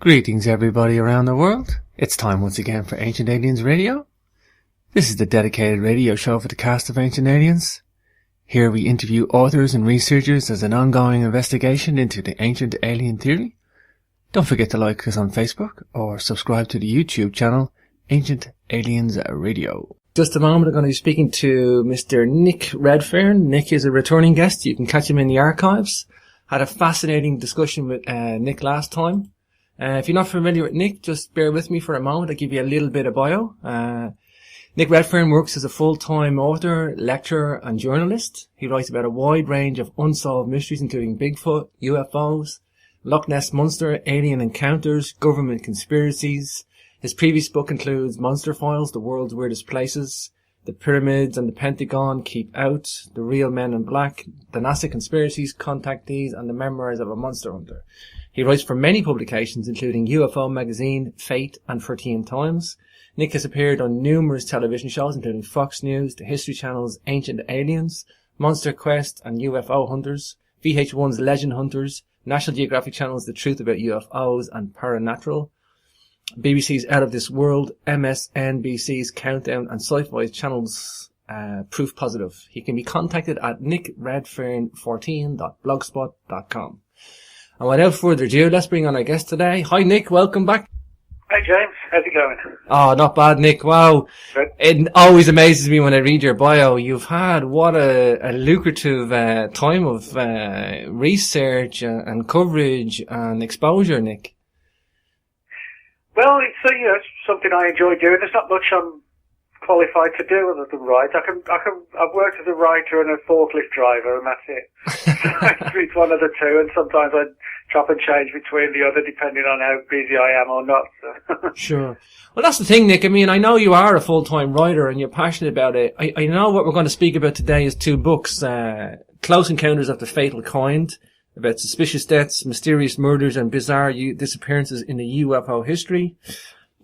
Greetings everybody around the world. It's time once again for Ancient Aliens Radio. This is the dedicated radio show for the cast of Ancient Aliens. Here we interview authors and researchers as an ongoing investigation into the ancient alien theory. Don't forget to like us on Facebook or subscribe to the YouTube channel Ancient Aliens Radio. Just a moment, I'm going to be speaking to Mr. Nick Redfern. Nick is a returning guest. You can catch him in the archives. Had a fascinating discussion with Nick last time. If you're not familiar with Nick, just bear with me for a moment. I'll give you a little bit of bio. Nick Redfern works as a full-time author, lecturer and journalist. He writes about a wide range of unsolved mysteries including Bigfoot, UFOs, Loch Ness Monster, alien encounters, government conspiracies. His previous book includes Monster Files, The World's Weirdest Places, The Pyramids and the Pentagon Keep Out, The Real Men in Black, The NASA Conspiracies, Contactees and The Memoirs of a Monster Hunter. He writes for many publications including UFO Magazine, Fate and 13 Times. Nick has appeared on numerous television shows including Fox News, the History Channel's Ancient Aliens, Monster Quest and UFO Hunters, VH1's Legend Hunters, National Geographic Channel's The Truth About UFOs and Paranatural, BBC's Out of This World, MSNBC's Countdown and Sci-Fi Channel's Proof Positive. He can be contacted at nickredfern14.blogspot.com. And without further ado, let's bring on our guest today. Hi Nick, welcome back. Hi James, how's it going? Oh, not bad Nick, wow. Good. It always amazes me when I read your bio. You've had what a lucrative time of research and coverage and exposure, Nick. Well, it's it's something I enjoy doing. There's not much I'm qualified to do other than write. I've worked as a writer and a forklift driver, and that's it. It's one of the two, and sometimes I chop and change between the other depending on how busy I am or not. Sure. Well, that's the thing, Nick. I mean, I know you are a full-time writer and you're passionate about it. I know what we're going to speak about today is two books, Close Encounters of the Fatal Kind, about suspicious deaths, mysterious murders and bizarre disappearances in the UFO history.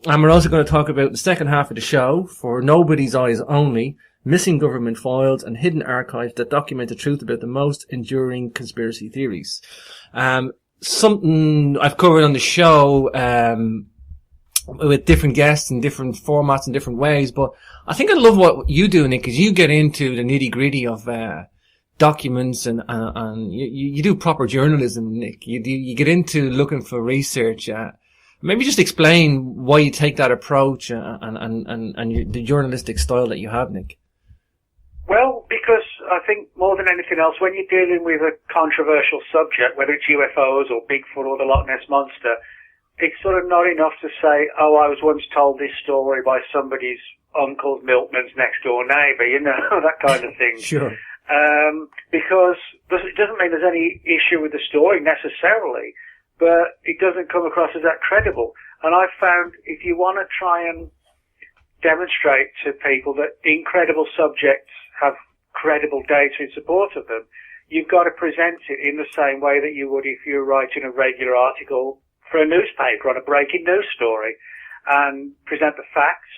And we're also going to talk about the second half of the show, For Nobody's Eyes Only, Missing Government Files and Hidden Archives that document the truth about the most enduring conspiracy theories. Something I've covered on the show, with different guests and different formats and different ways, but I think I love what you do, Nick, because you get into the nitty gritty of, documents and you do proper journalism, Nick. You get into looking for research, maybe just explain why you take that approach and the journalistic style that you have, Nick. Well, because I think more than anything else, when you're dealing with a controversial subject, whether it's UFOs or Bigfoot or the Loch Ness Monster, it's sort of not enough to say, oh, I was once told this story by somebody's uncle's milkman's next door neighbour, that kind of thing. Sure. Because it doesn't mean there's any issue with the story necessarily, but it doesn't come across as that credible. And I've found if you want to try and demonstrate to people that incredible subjects have credible data in support of them, you've got to present it in the same way that you would if you were writing a regular article for a newspaper on a breaking news story, and present the facts,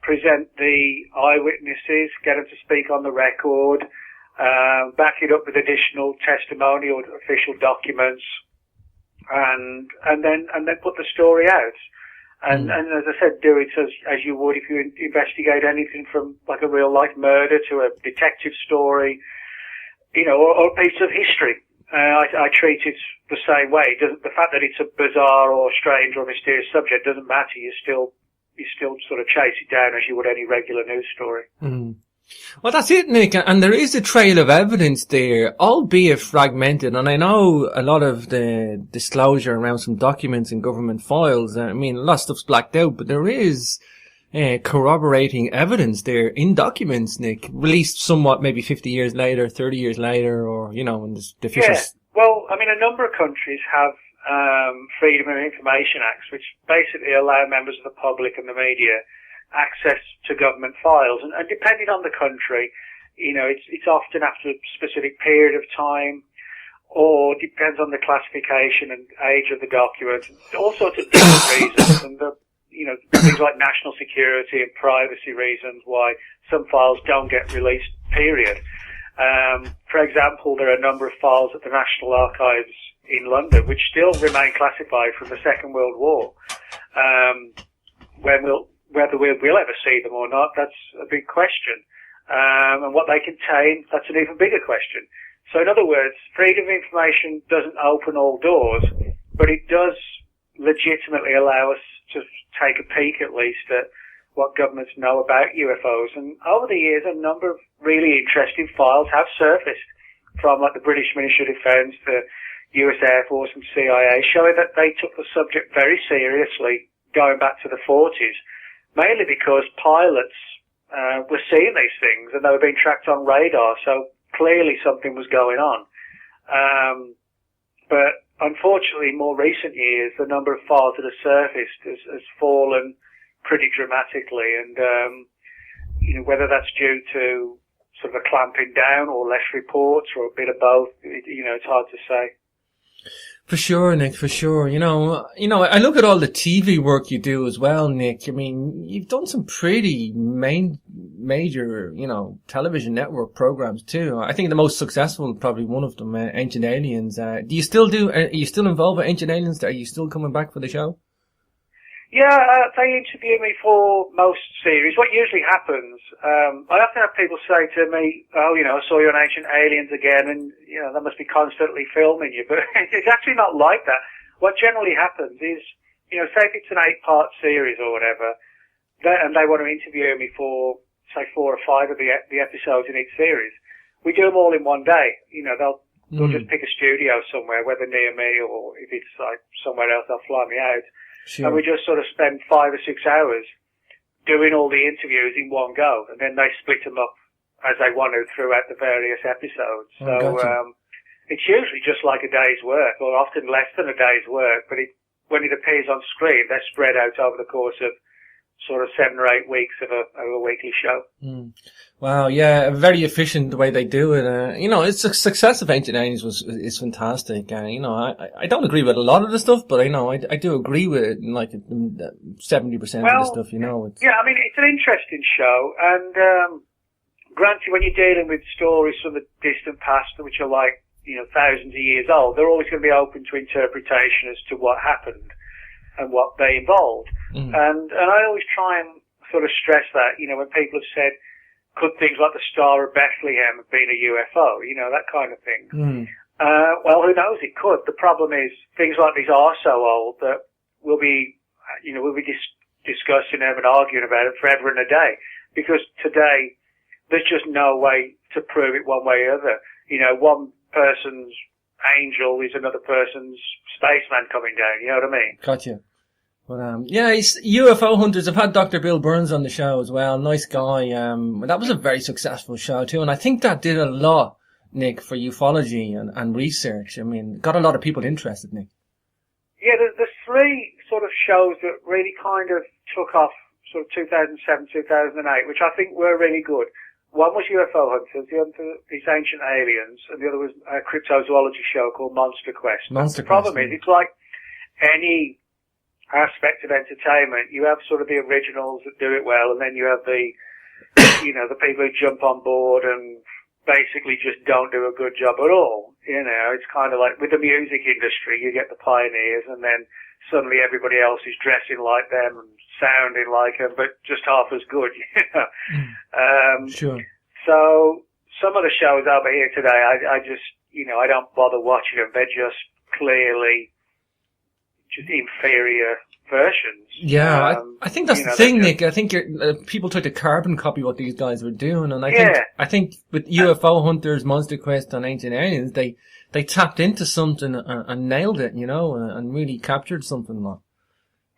present the eyewitnesses, get them to speak on the record, back it up with additional testimony or official documents, and then put the story out. And as I said, do it as you would if you investigate anything from like a real life murder to a detective story, or a piece of history. I treat it the same way. The fact that it's a bizarre or strange or mysterious subject doesn't matter. You still sort of chase it down as you would any regular news story. Mm. Well, that's it, Nick. And there is a trail of evidence there, albeit fragmented. And I know a lot of the disclosure around some documents and government files. I mean, a lot of stuff's blacked out, but there is corroborating evidence there in documents, Nick, released somewhat maybe 50 years later, 30 years later, or, in the official... Yeah. Well, I mean, a number of countries have Freedom of Information Acts, which basically allow members of the public and the media access to government files, and depending on the country, it's often after a specific period of time, or depends on the classification and age of the document, all sorts of different reasons, and things like national security and privacy reasons why some files don't get released, period. For example, there are a number of files that the National Archives in London, which still remain classified from the Second World War. Whether we'll ever see them or not, that's a big question. And what they contain, that's an even bigger question. So in other words, freedom of information doesn't open all doors, but it does legitimately allow us to take a peek at least at what governments know about UFOs. And over the years, a number of really interesting files have surfaced from like the British Ministry of Defence, the US Air Force and CIA, showing that they took the subject very seriously going back to the 40s, mainly because pilots were seeing these things and they were being tracked on radar, so clearly something was going on. But unfortunately, in more recent years, the number of files that have surfaced has fallen pretty dramatically, and whether that's due to sort of a clamping down or less reports or a bit of both, it's hard to say. For sure, Nick, for sure. I look at all the TV work you do as well, Nick. I mean, you've done some pretty major, television network programs too. I think the most successful, probably one of them, Ancient Aliens. Are you still involved with Ancient Aliens? Are you still coming back for the show? Yeah, they interview me for most series. What usually happens, I often have people say to me, I saw you on Ancient Aliens again, and, they must be constantly filming you. But it's actually not like that. What generally happens is, say if it's an 8-part series or whatever, and they want to interview me for, say, 4 or 5 of the episodes in each series, we do them all in one day. They'll just pick a studio somewhere, whether near me or if it's like somewhere else, they'll fly me out. Sure. And we just sort of spend 5 or 6 hours doing all the interviews in one go, and then they split them up as they want to throughout the various episodes. Gotcha. It's usually just like a day's work, or often less than a day's work, but when it appears on screen, they're spread out over the course of sort of 7 or 8 weeks of a weekly show. Wow, yeah, very efficient the way they do it. It's the success of Ancient Aliens is fantastic. I don't agree with a lot of the stuff, but I do agree with it, like 70% of the stuff. Yeah, I mean, it's an interesting show, and granted, when you're dealing with stories from the distant past, which are like thousands of years old, they're always going to be open to interpretation as to what happened and what they involved. And I always try and sort of stress that, when people have said, could things like the Star of Bethlehem have been a UFO, that kind of thing. Well, who knows, it could. The problem is things like these are so old that we'll be discussing them and arguing about it forever and a day, because today there's just no way to prove it one way or the other. One person's angel is another person's spaceman coming down, you know what I mean? Gotcha. But, UFO Hunters. I've had Dr. Bill Burns on the show as well. Nice guy. That was a very successful show too. And I think that did a lot, Nick, for ufology and research. I mean, got a lot of people interested, Nick. Yeah, there's 3 sort of shows that really kind of took off sort of 2007, 2008, which I think were really good. One was UFO Hunters, the other is Ancient Aliens, and the other was a cryptozoology show called Monster Quest. The problem is, it's like any aspect of entertainment. You have sort of the originals that do it well, and then you have the people who jump on board and basically just don't do a good job at all. It's kind of like with the music industry, you get the pioneers, and then suddenly everybody else is dressing like them and sounding like them, but just half as good. Sure. So some of the shows over here today, I just, I don't bother watching them. They're just clearly just inferior versions. Yeah, I think that's the thing, Nick. I think people tried to carbon copy what these guys were doing, and I think with UFO Hunters, Monster Quest, and Ancient Aliens, they tapped into something and nailed it, and really captured something like.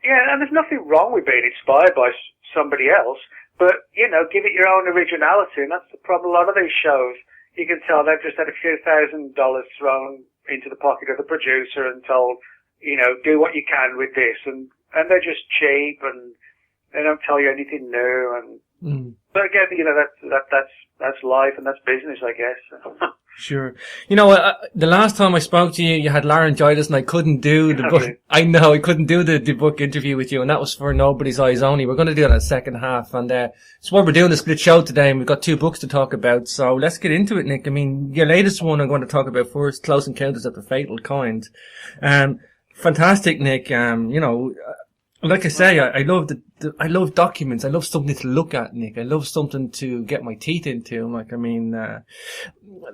Yeah, and there's nothing wrong with being inspired by somebody else, but give it your own originality, and that's the problem. A lot of these shows, you can tell they've just had a few $1,000s thrown into the pocket of the producer and told, do what you can with this, and they're just cheap, and they don't tell you anything new, and but again, that's life and that's business, I guess. Sure. You know, the last time I spoke to you, you had laryngitis and I couldn't do the book. I know, I couldn't do the book interview with you, and that was for Nobody's Eyes Only. We're going to do that in the second half, and so what we're doing a split show today, and we've got 2 books to talk about, so let's get into it, Nick. I mean, your latest one I'm going to talk about first, Close Encounters of the Fatal Kind. Fantastic, Nick. You know, like I say, I love I love documents. I love something to look at, Nick. I love something to get my teeth into. Like, I mean,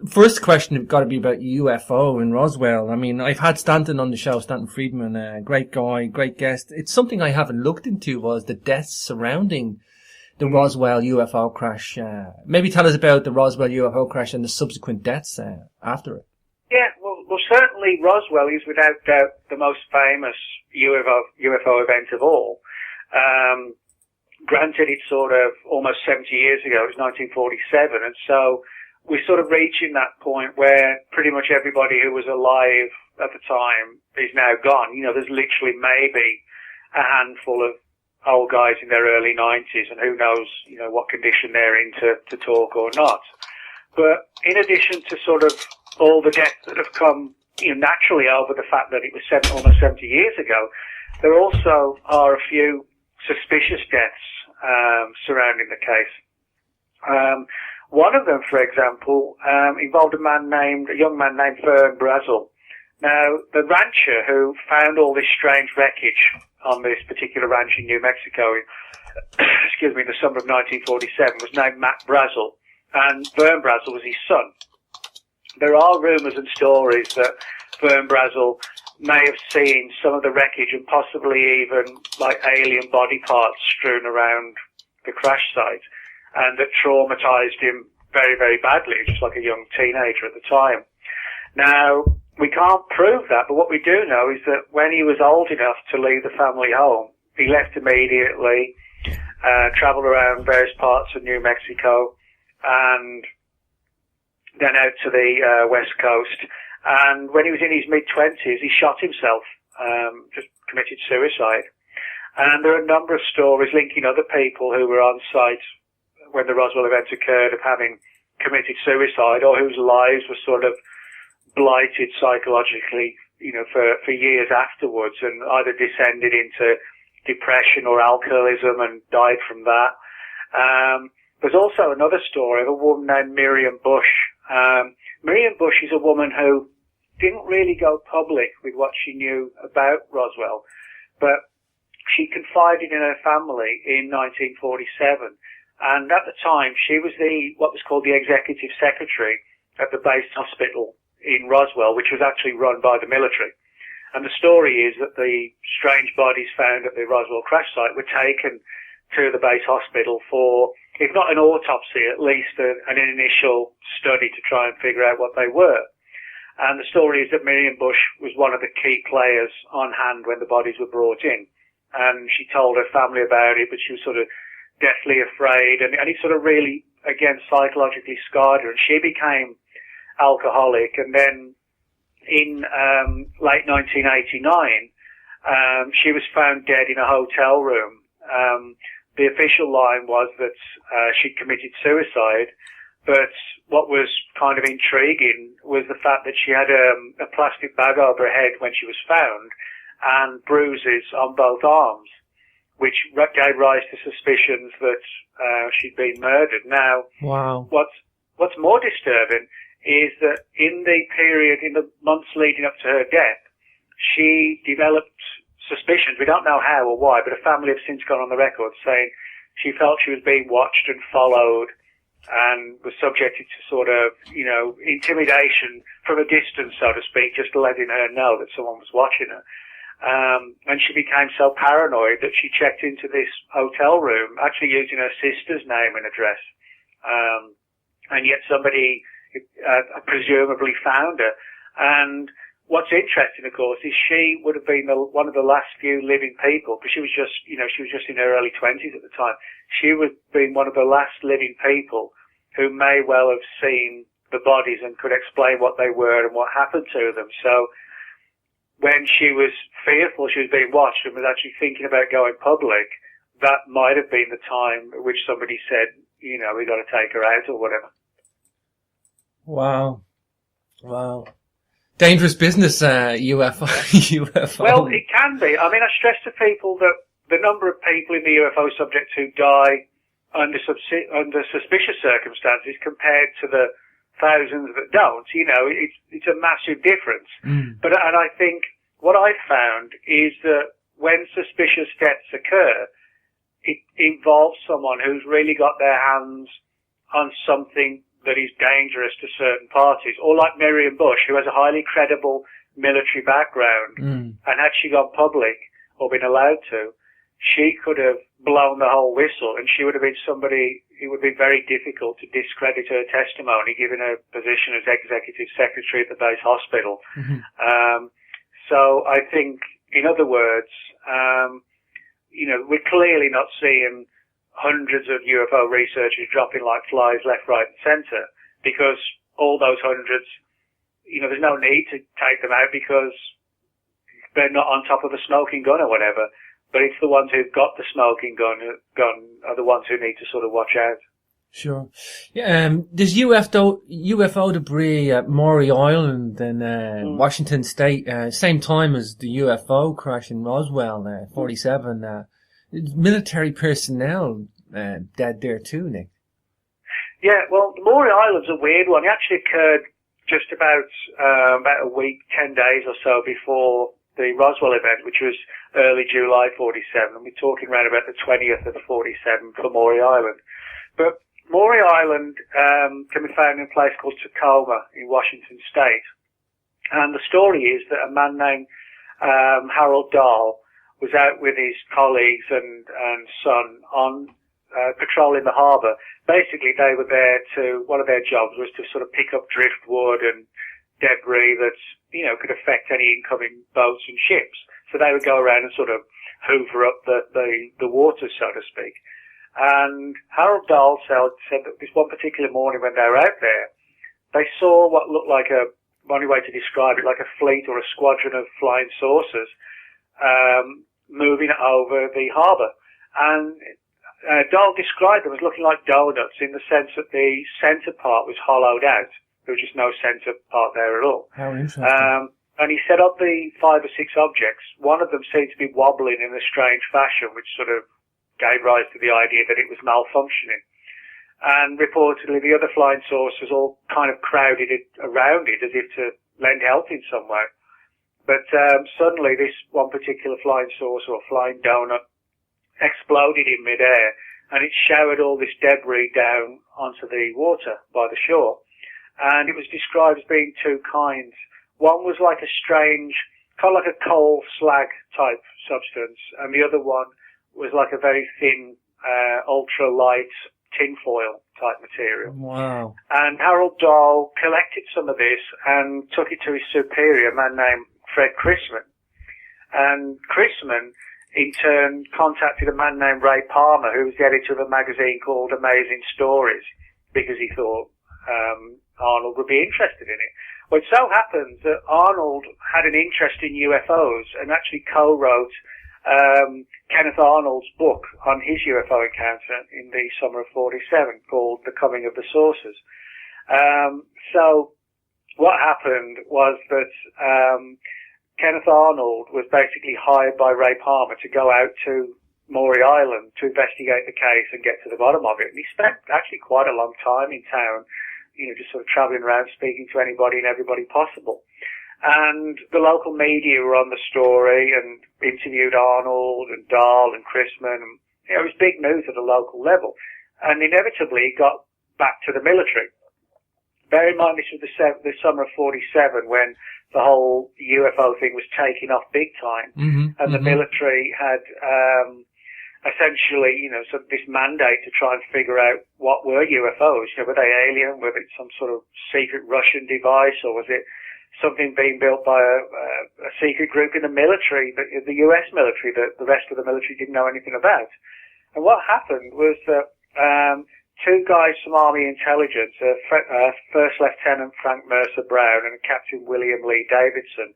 first question has got to be about UFO in Roswell. I mean, I've had Stanton on the show, Stanton Friedman, great guy, great guest. It's something I haven't looked into was the deaths surrounding the Roswell UFO crash. Maybe tell us about the Roswell UFO crash and the subsequent deaths after it. Yeah, well, certainly Roswell is without doubt the most famous UFO event of all. Granted, it's sort of almost 70 years ago. It was 1947, and so we're sort of reaching that point where pretty much everybody who was alive at the time is now gone. You know, there's literally maybe a handful of old guys in their early 90s, and who knows, you know, what condition they're in to talk or not. But in addition to sort of all the deaths that have come, you know, naturally over the fact that it was almost 70 years ago, there also are a few suspicious deaths surrounding the case. One of them, for example, involved a young man named Vern Brazel. Now, the rancher who found all this strange wreckage on this particular ranch in New Mexico in, in the summer of 1947 was named Matt Brazel, and Vern Brazel was his son. There are rumours and stories that Vern Brazel may have seen some of the wreckage and possibly even like alien body parts strewn around the crash site, and that traumatized him very, very badly, just like a young teenager at the time. Now, we can't prove that, but what we do know is that when he was old enough to leave the family home, he left immediately, travelled around various parts of New Mexico, and then out to the west coast. And when he was in his mid-20s, he shot himself, just committed suicide. And there are a number of stories linking other people who were on site when the Roswell event occurred of having committed suicide, or whose lives were sort of blighted psychologically, you know, for years afterwards, and either descended into depression or alcoholism and died from that. There's also another story of a woman named Miriam Bush. Miriam Bush is a woman who didn't really go public with what she knew about Roswell, but she confided in her family in 1947. And at the time, she was what was called the executive secretary at the base hospital in Roswell, which was actually run by the military. And the story is that the strange bodies found at the Roswell crash site were taken to the base hospital for, if not an autopsy, at least an initial study to try and figure out what they were. And the story is that Miriam Bush was one of the key players on hand when the bodies were brought in. And she told her family about it, but she was sort of deathly afraid, and it sort of really, again, psychologically scarred her, and she became alcoholic. And then in late 1989, she was found dead in a hotel room. The official line was that she'd committed suicide, but what was kind of intriguing was the fact that she had a plastic bag over her head when she was found, and bruises on both arms, which gave rise to suspicions that she'd been murdered. Now, wow. What's more disturbing is that in the months leading up to her death, she developed suspicions. We don't know how or why, but a family have since gone on the record saying she felt she was being watched and followed, and was subjected to sort of, you know, intimidation from a distance, so to speak, just letting her know that someone was watching her. And she became so paranoid that she checked into this hotel room, actually using her sister's name and address. And yet somebody presumably found her. And what's interesting, of course, is she would have been one of the last few living people, because she was just in her early 20s at the time. She would have been one of the last living people who may well have seen the bodies and could explain what they were and what happened to them. So when she was fearful she was being watched and was actually thinking about going public, that might have been the time at which somebody said, you know, we got to take her out or whatever. Wow. Wow. Dangerous business, UFO. UFO. Well, it can be. I mean, I stress to people that the number of people in the UFO subject who die under suspicious circumstances compared to the thousands that don't, it's a massive difference. And I think what I've found is that when suspicious deaths occur, it involves someone who's really got their hands on something that is dangerous to certain parties, or like Miriam Bush, who has a highly credible military background, and had she gone public or been allowed to, she could have blown the whole whistle, and she would have been somebody, it would be very difficult to discredit her testimony given her position as executive secretary at the base hospital. So I think, in other words, we're clearly not seeing hundreds of UFO researchers dropping like flies left, right and centre, because all those hundreds, there's no need to take them out because they're not on top of a smoking gun or whatever. But it's the ones who've got the smoking gun are the ones who need to sort of watch out. Sure. Yeah, there's UFO debris at Maury Island in Washington State, same time as the UFO crash in Roswell, 47. Military personnel dead there too, Nick. Yeah, well, the Maury Island's a weird one. It actually occurred just about a week, 10 days or so before the Roswell event, which was early July 47. And we're talking around about the 20th of the 47 for Maury Island. But Maury Island can be found in a place called Tacoma in Washington State. And the story is that a man named Harold Dahl was out with his colleagues and son on patrolling the harbour. Basically, they were there one of their jobs was to sort of pick up driftwood and debris that, could affect any incoming boats and ships. So they would go around and sort of hoover up the water, so to speak. And Harold Dahl said that this one particular morning when they were out there, they saw what looked like only way to describe it, like a fleet or a squadron of flying saucers, moving over the harbour. And Dahl described them as looking like donuts in the sense that the centre part was hollowed out. There was just no centre part there at all. How interesting. And he said of the 5 or 6 objects, one of them seemed to be wobbling in a strange fashion, which sort of gave rise to the idea that it was malfunctioning. And reportedly the other flying saucers all kind of crowded around it as if to lend help in some way. But suddenly this one particular flying saucer or flying donut exploded in midair, and it showered all this debris down onto the water by the shore. And it was described as being 2 kinds. One was like a strange, kind of like a coal slag type substance, and the other one was like a very thin, ultra-light tinfoil type material. Wow. And Harold Dahl collected some of this and took it to his superior, a man named Fred Chrisman. And Chrisman, in turn, contacted a man named Ray Palmer, who was the editor of a magazine called Amazing Stories, because he thought Arnold would be interested in it. Well, it so happens that Arnold had an interest in UFOs and actually co-wrote Kenneth Arnold's book on his UFO encounter in the summer of 47 called The Coming of the Saucers. So what happened was that Kenneth Arnold was basically hired by Ray Palmer to go out to Maury Island to investigate the case and get to the bottom of it. And he spent actually quite a long time in town, just sort of travelling around speaking to anybody and everybody possible. And the local media were on the story and interviewed Arnold and Dahl and Chrisman. And, it was big news at a local level. And inevitably it got back to the military. Bear in mind this was the summer of 47 when the whole UFO thing was taking off big time. And the military had essentially, sort of this mandate to try and figure out what were UFOs. Were they alien? Were it some sort of secret Russian device, or was it something being built by a secret group in the military, the US military, that the rest of the military didn't know anything about? And what happened was that 2 guys from Army Intelligence, First Lieutenant Frank Mercer Brown and Captain William Lee Davidson,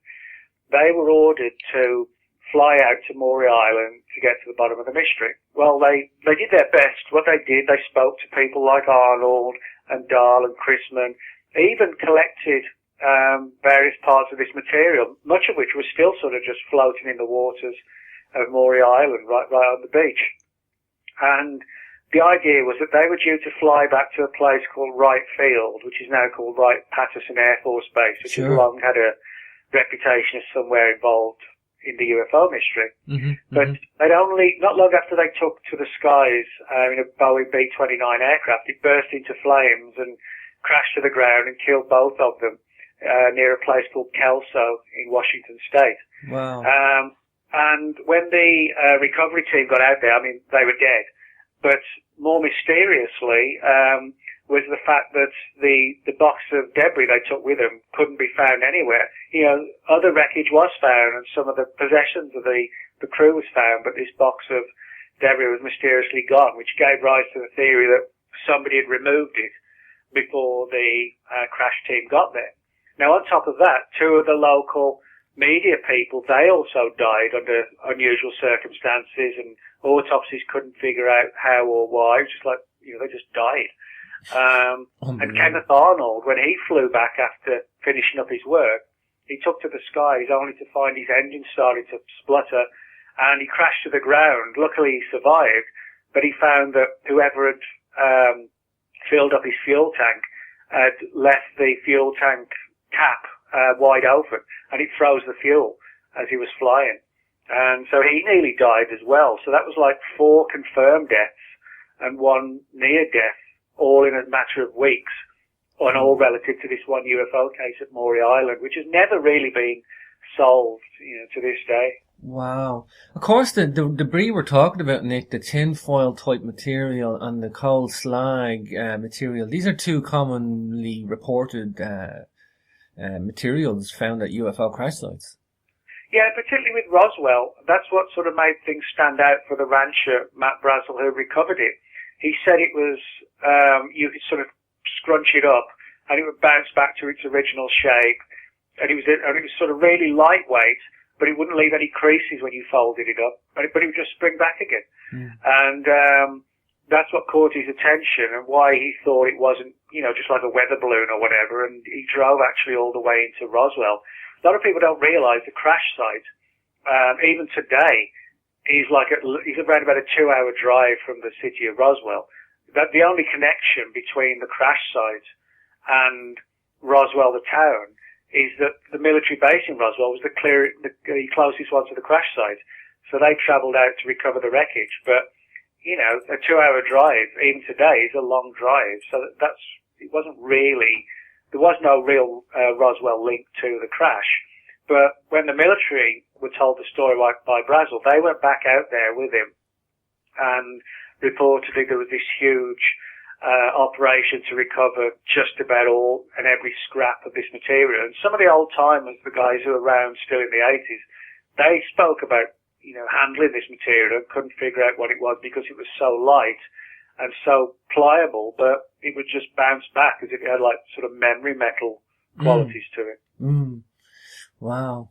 they were ordered to fly out to Maury Island to get to the bottom of the mystery. Well, they did their best. What they did, they spoke to people like Arnold and Dahl and Chrisman, even collected various parts of this material, much of which was still sort of just floating in the waters of Maury Island, right on the beach. And the idea was that they were due to fly back to a place called Wright Field, which is now called Wright-Patterson Air Force Base, which has long had a reputation as somewhere involved in the UFO mystery. But they'd only, not long after they took to the skies in a Boeing B-29 aircraft, it burst into flames and crashed to the ground and killed both of them near a place called Kelso in Washington State. Wow. And when the recovery team got out there, I mean, they were dead. But more mysteriously was the fact that the box of debris they took with them couldn't be found anywhere. You know, other wreckage was found and some of the possessions of the crew was found, but this box of debris was mysteriously gone, which gave rise to the theory that somebody had removed it before the crash team got there. Now, on top of that, two of the local media people, they also died under unusual circumstances, and autopsies couldn't figure out how or why. It was just like, you know, they just died. And Kenneth Arnold, when he flew back after finishing up his work, he took to the skies only to find his engine starting to splutter, and he crashed to the ground. Luckily, he survived, but he found that whoever had filled up his fuel tank had left the fuel tank cap wide open, and it froze the fuel as he was flying. And so he nearly died as well. So that was like 4 confirmed deaths and 1 near death, all in a matter of weeks, and all relative to this one UFO case at Maury Island, which has never really been solved, you know, to this day. Wow. Of course, the debris we're talking about, Nick, the tinfoil type material and the coal slag material, these are 2 commonly reported materials found at UFO crash sites. Yeah, particularly with Roswell, that's what sort of made things stand out for the rancher, Matt Brazel, who recovered it. He said it was, you could sort of scrunch it up and it would bounce back to its original shape. And it was sort of really lightweight, but it wouldn't leave any creases when you folded it up. But it would just spring back again. And that's what caught his attention and why he thought it wasn't, you know, just like a weather balloon or whatever. And he drove actually all the way into Roswell. A lot of people don't realise the crash site, even today, he's around about a 2-hour drive from the city of Roswell. That the only connection between the crash site and Roswell, the town, is that the military base in Roswell was the closest one to the crash site. So they travelled out to recover the wreckage. But, you know, a 2-hour drive, even today, is a long drive. So it wasn't really, there was no real Roswell link to the crash. But when the military were told the story by Brazel, they went back out there with him, and reportedly there was this huge operation to recover just about all and every scrap of this material. And some of the old timers, the guys who were around still in the 80s, they spoke about, you know, handling this material and couldn't figure out what it was because it was so light and so pliable, but it would just bounce back as if it had like sort of memory metal qualities to it. Wow.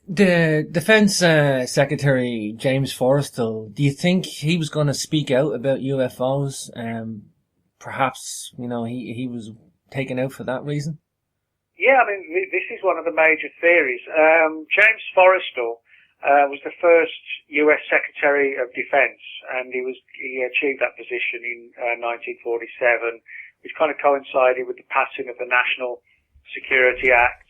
The Defense Secretary, James Forrestal, do you think he was going to speak out about UFOs? Perhaps, you know, he was taken out for that reason? Yeah, I mean, this is one of the major theories. James Forrestal was the first U.S. Secretary of Defense, and he achieved that position in 1947, which kind of coincided with the passing of the National Security Act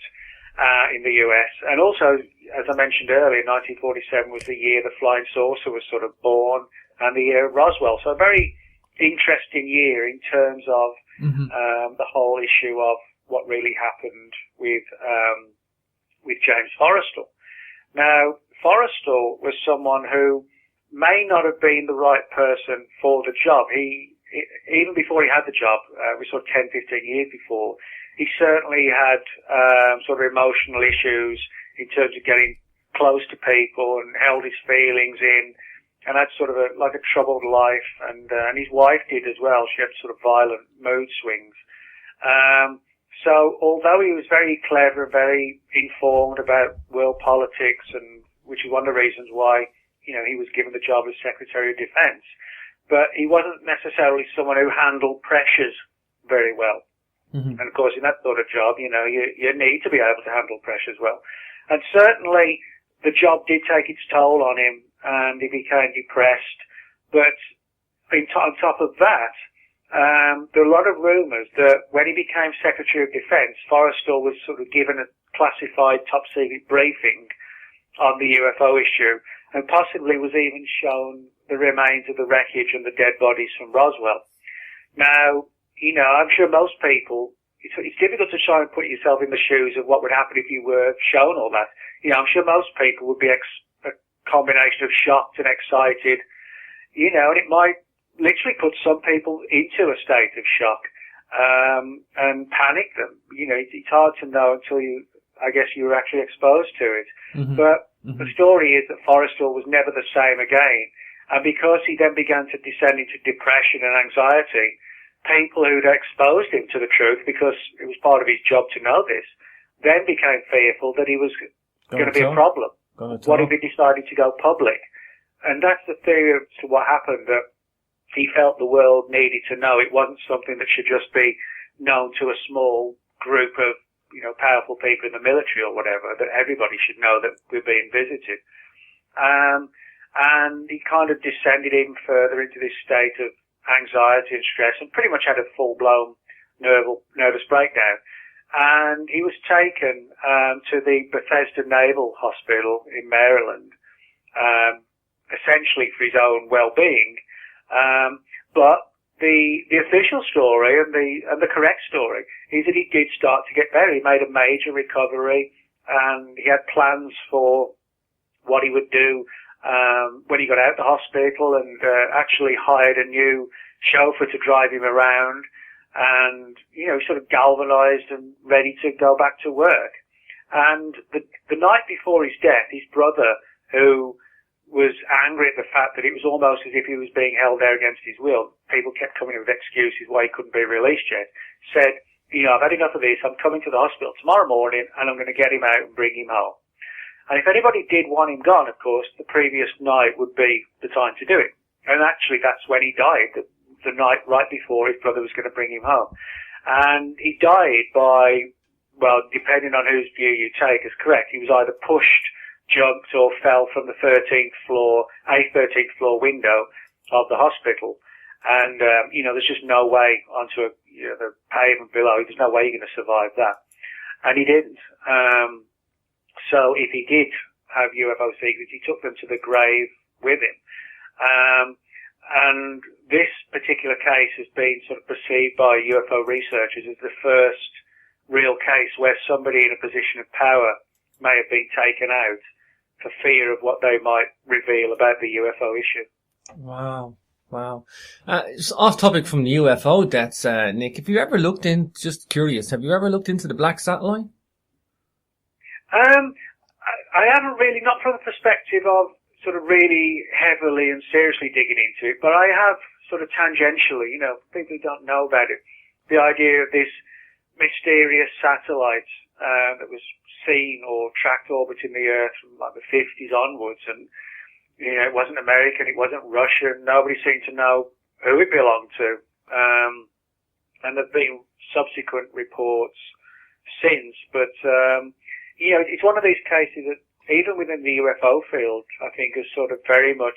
in the US. And also, as I mentioned earlier, 1947 was the year the flying saucer was sort of born, and the year of Roswell. So a very interesting year in terms of the whole issue of what really happened with James Forrestal. Now, Forrestal was someone who may not have been the right person for the job. Even before he had the job, we sort of 10, 15 years before, he certainly had sort of emotional issues in terms of getting close to people and held his feelings in, and had sort of a troubled life, and his wife did as well. She had sort of violent mood swings. So although he was very clever, very informed about world politics, and which is one of the reasons why, you know, he was given the job as Secretary of Defense, but he wasn't necessarily someone who handled pressures very well. Mm-hmm. And of course, in that sort of job, you need to be able to handle pressure as well. And certainly, the job did take its toll on him, and he became depressed. But on top of that, there are a lot of rumours that when he became Secretary of Defence, Forrestal was sort of given a classified top-secret briefing on the UFO issue, and possibly was even shown the remains of the wreckage and the dead bodies from Roswell. Now, I'm sure most people, it's difficult to try and put yourself in the shoes of what would happen if you were shown all that. I'm sure most people would be a combination of shocked and excited, and it might literally put some people into a state of shock, and panic them. It's hard to know until you were actually exposed to it. Mm-hmm. But the story is that Forrestal was never the same again. And because he then began to descend into depression and anxiety, people who'd exposed him to the truth, because it was part of his job to know this, then became fearful that he was going to be a problem. What if he decided to go public? And that's the theory as to what happened, that he felt the world needed to know. It wasn't something that should just be known to a small group of, powerful people in the military or whatever, that everybody should know that we're being visited. And he kind of descended even further into this state of anxiety and stress, and pretty much had a full-blown nervous breakdown. And he was taken to the Bethesda Naval Hospital in Maryland, essentially for his own well-being. But the official story and the correct story is that he did start to get better. He made a major recovery, and he had plans for what he would do when he got out of the hospital, and actually hired a new chauffeur to drive him around, and sort of galvanized and ready to go back to work. And the night before his death, his brother, who was angry at the fact that it was almost as if he was being held there against his will, people kept coming up with excuses why he couldn't be released yet, said, I've had enough of this, I'm coming to the hospital tomorrow morning, and I'm going to get him out and bring him home. And if anybody did want him gone, of course, the previous night would be the time to do it. And actually, that's when he died, the night right before his brother was going to bring him home. And he died by, well, depending on whose view you take is correct, he was either pushed, jumped, or fell from the 13th floor window of the hospital. And, there's just no way onto the pavement below. There's no way you're going to survive that. And he didn't. So if he did have UFO secrets, he took them to the grave with him. And this particular case has been sort of perceived by UFO researchers as the first real case where somebody in a position of power may have been taken out for fear of what they might reveal about the UFO issue. Wow. Just off topic from the UFO deaths, Nick, have you ever looked just curious, have you ever looked into the black satellite? I haven't really, not from the perspective of sort of really heavily and seriously digging into it, but I have sort of tangentially, people who don't know about it, the idea of this mysterious satellite that was seen or tracked orbiting the Earth from like the 50s onwards, and it wasn't American, it wasn't Russian, nobody seemed to know who it belonged to, and there've been subsequent reports since, but it's one of these cases that even within the UFO field, I think has sort of very much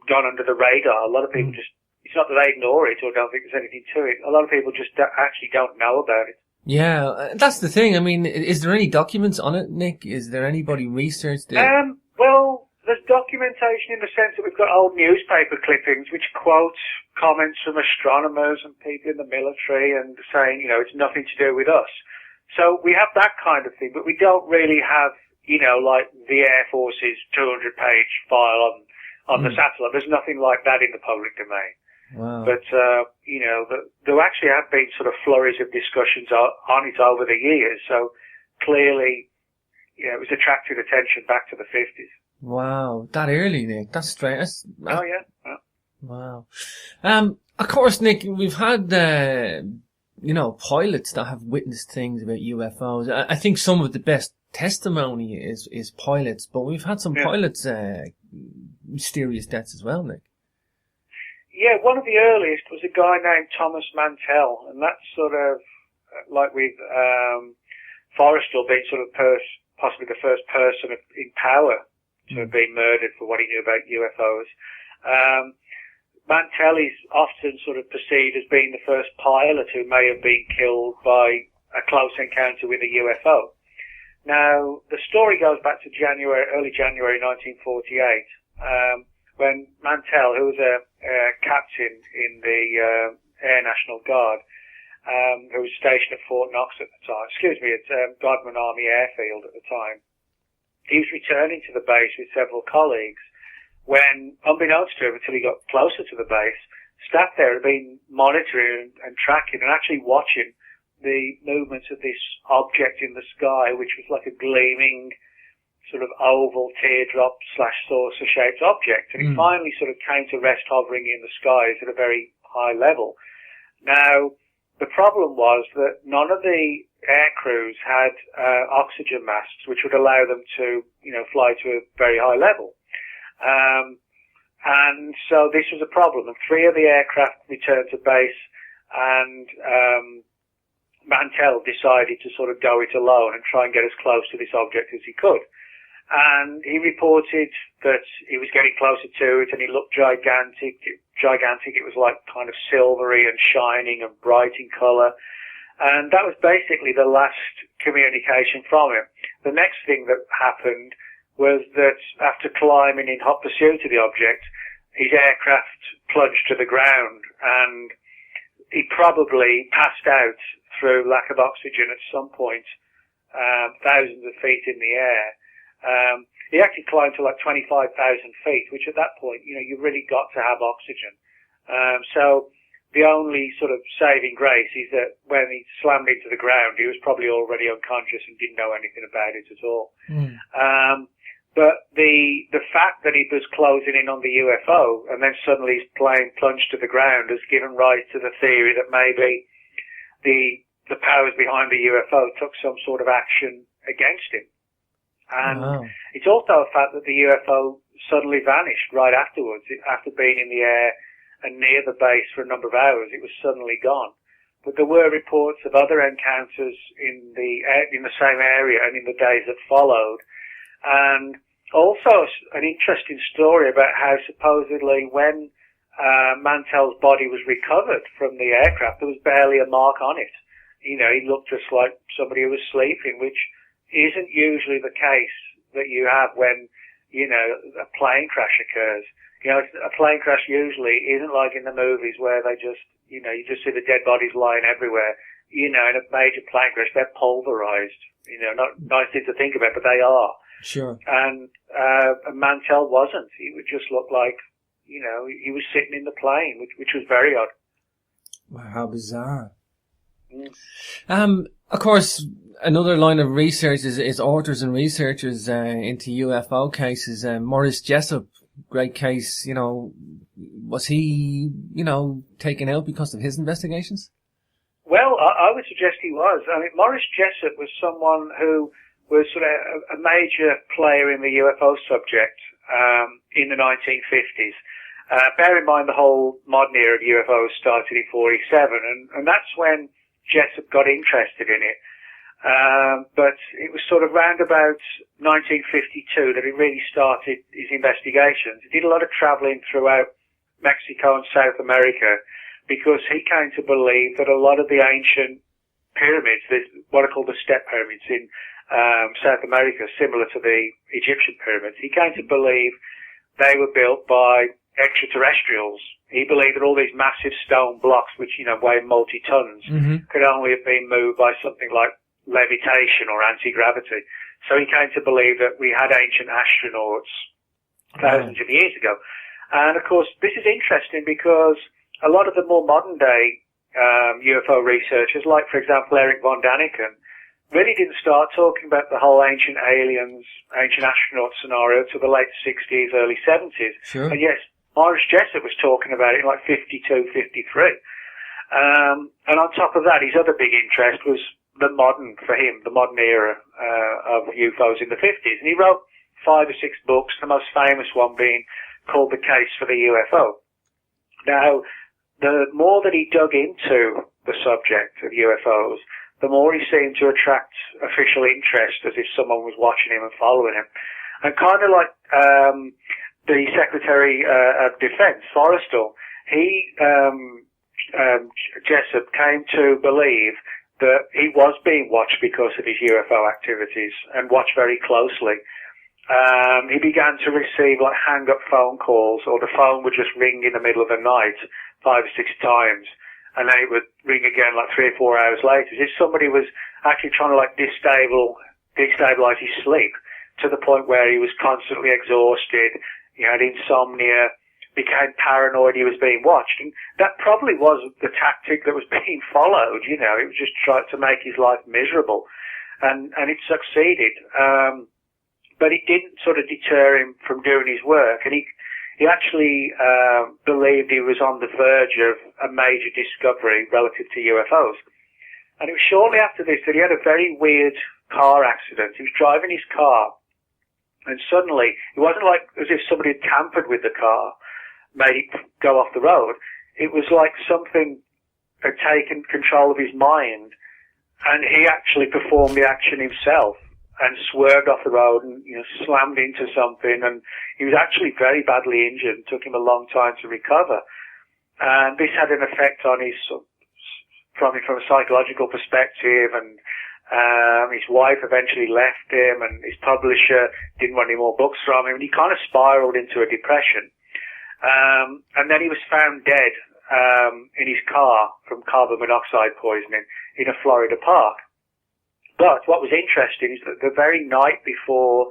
gone under the radar. A lot of people it's not that they ignore it or don't think there's anything to it. A lot of people just actually don't know about it. Yeah, that's the thing. I mean, is there any documents on it, Nick? Is there anybody researched it? Well, there's documentation in the sense that we've got old newspaper clippings which quote comments from astronomers and people in the military and saying, it's nothing to do with us. So we have that kind of thing, but we don't really have, like the Air Force's 200-page file on the satellite. There's nothing like that in the public domain. Wow. But, there actually have been sort of flurries of discussions on it over the years. So clearly, it was attracted attention back to the 50s. Wow. That early, Nick. That's strange. Oh, yeah. Wow. Of course, Nick, we've had, pilots that have witnessed things about UFOs. I think some of the best testimony is pilots, but we've had some pilots, mysterious deaths as well, Nick. one of the earliest was a guy named Thomas Mantell, and that's sort of like with Forrestal being sort of possibly the first person in power to have been murdered for what he knew about UFOs. Mantell is often sort of perceived as being the first pilot who may have been killed by a close encounter with a UFO. Now, the story goes back to early January 1948, when Mantell, who was a captain in the Air National Guard, who was stationed at Fort Knox at the time, at Godman Army Airfield at the time, he was returning to the base with several colleagues when, unbeknownst to him until he got closer to the base, staff there had been monitoring and tracking and actually watching the movements of this object in the sky, which was like a gleaming sort of oval teardrop/saucer-shaped object. And it finally sort of came to rest hovering in the skies at a very high level. Now, the problem was that none of the air crews had oxygen masks, which would allow them to, fly to a very high level. And so this was a problem. And 3 of the aircraft returned to base, and Mantell decided to sort of go it alone and try and get as close to this object as he could. And he reported that he was getting closer to it, and it looked gigantic. It was like kind of silvery and shining and bright in colour. And that was basically the last communication from him. The next thing that happened was that after climbing in hot pursuit of the object, his aircraft plunged to the ground, and he probably passed out through lack of oxygen at some point, thousands of feet in the air. He actually climbed to like 25,000 feet, which at that point, you've really got to have oxygen. So the only sort of saving grace is that when he slammed into the ground, he was probably already unconscious and didn't know anything about it at all. But the fact that he was closing in on the UFO and then suddenly his plane plunged to the ground has given rise to the theory that maybe the powers behind the UFO took some sort of action against him. And it's also a fact that the UFO suddenly vanished right afterwards. After being in the air and near the base for a number of hours, it was suddenly gone. But there were reports of other encounters in the same area and in the days that followed. And also an interesting story about how supposedly when Mantell's body was recovered from the aircraft, there was barely a mark on it. He looked just like somebody who was sleeping, which isn't usually the case that you have when, a plane crash occurs. A plane crash usually isn't like in the movies where they just, you just see the dead bodies lying everywhere. In a major plane crash, they're pulverized. Not nice thing to think about, but they are. Sure. And Mantell wasn't. He would just look like, he was sitting in the plane, which was very odd. Wow, how bizarre. Of course, another line of research is authors and researchers into UFO cases. Maurice Jessup, great case. Was he, taken out because of his investigations? Well, I would suggest he was. I mean, Maurice Jessup was someone who was sort of a major player in the UFO subject in the 1950s. Bear in mind the whole modern era of UFOs started in 47, and that's when Jessup got interested in it. But it was sort of round about 1952 that he really started his investigations. He did a lot of travelling throughout Mexico and South America because he came to believe that a lot of the ancient pyramids, what are called the step pyramids in South America, similar to the Egyptian pyramids, he came to believe they were built by extraterrestrials. He believed that all these massive stone blocks, which, weigh multi-tons, could only have been moved by something like levitation or anti-gravity. So he came to believe that we had ancient astronauts thousands of years ago. And of course, this is interesting because a lot of the more modern day UFO researchers, like for example Eric von Daniken, really didn't start talking about the whole ancient aliens, ancient astronaut scenario till the late 60s, early 70s. Sure. And yes, Maurice Jessup was talking about it in like 52, 53. And on top of that, his other big interest was the modern era of UFOs in the 50s. And he wrote 5 or 6 books, the most famous one being called The Case for the UFO. Now, the more that he dug into the subject of UFOs, the more he seemed to attract official interest, as if someone was watching him and following him. And kind of like the Secretary of Defense, Forrestal, Jessup came to believe that he was being watched because of his UFO activities, and watched very closely. He began to receive like hang-up phone calls, or the phone would just ring in the middle of the night 5 or 6 times, and then it would ring again like 3 or 4 hours later, as if somebody was actually trying to like destabilize his sleep, to the point where he was constantly exhausted, he had insomnia, became paranoid he was being watched. And that probably was the tactic that was being followed, it was just trying to make his life miserable. And it succeeded. But it didn't sort of deter him from doing his work. And he actually believed he was on the verge of a major discovery relative to UFOs. And it was shortly after this that he had a very weird car accident. He was driving his car, and suddenly, it wasn't like as if somebody had tampered with the car, made it go off the road. It was like something had taken control of his mind, and he actually performed the action himself and swerved off the road and slammed into something, and he was actually very badly injured. It took him a long time to recover, and this had an effect on his from a psychological perspective, and his wife eventually left him, and his publisher didn't want any more books from him, and he kind of spiraled into a depression. And then he was found dead in his car from carbon monoxide poisoning in a Florida park. But what was interesting is that the very night before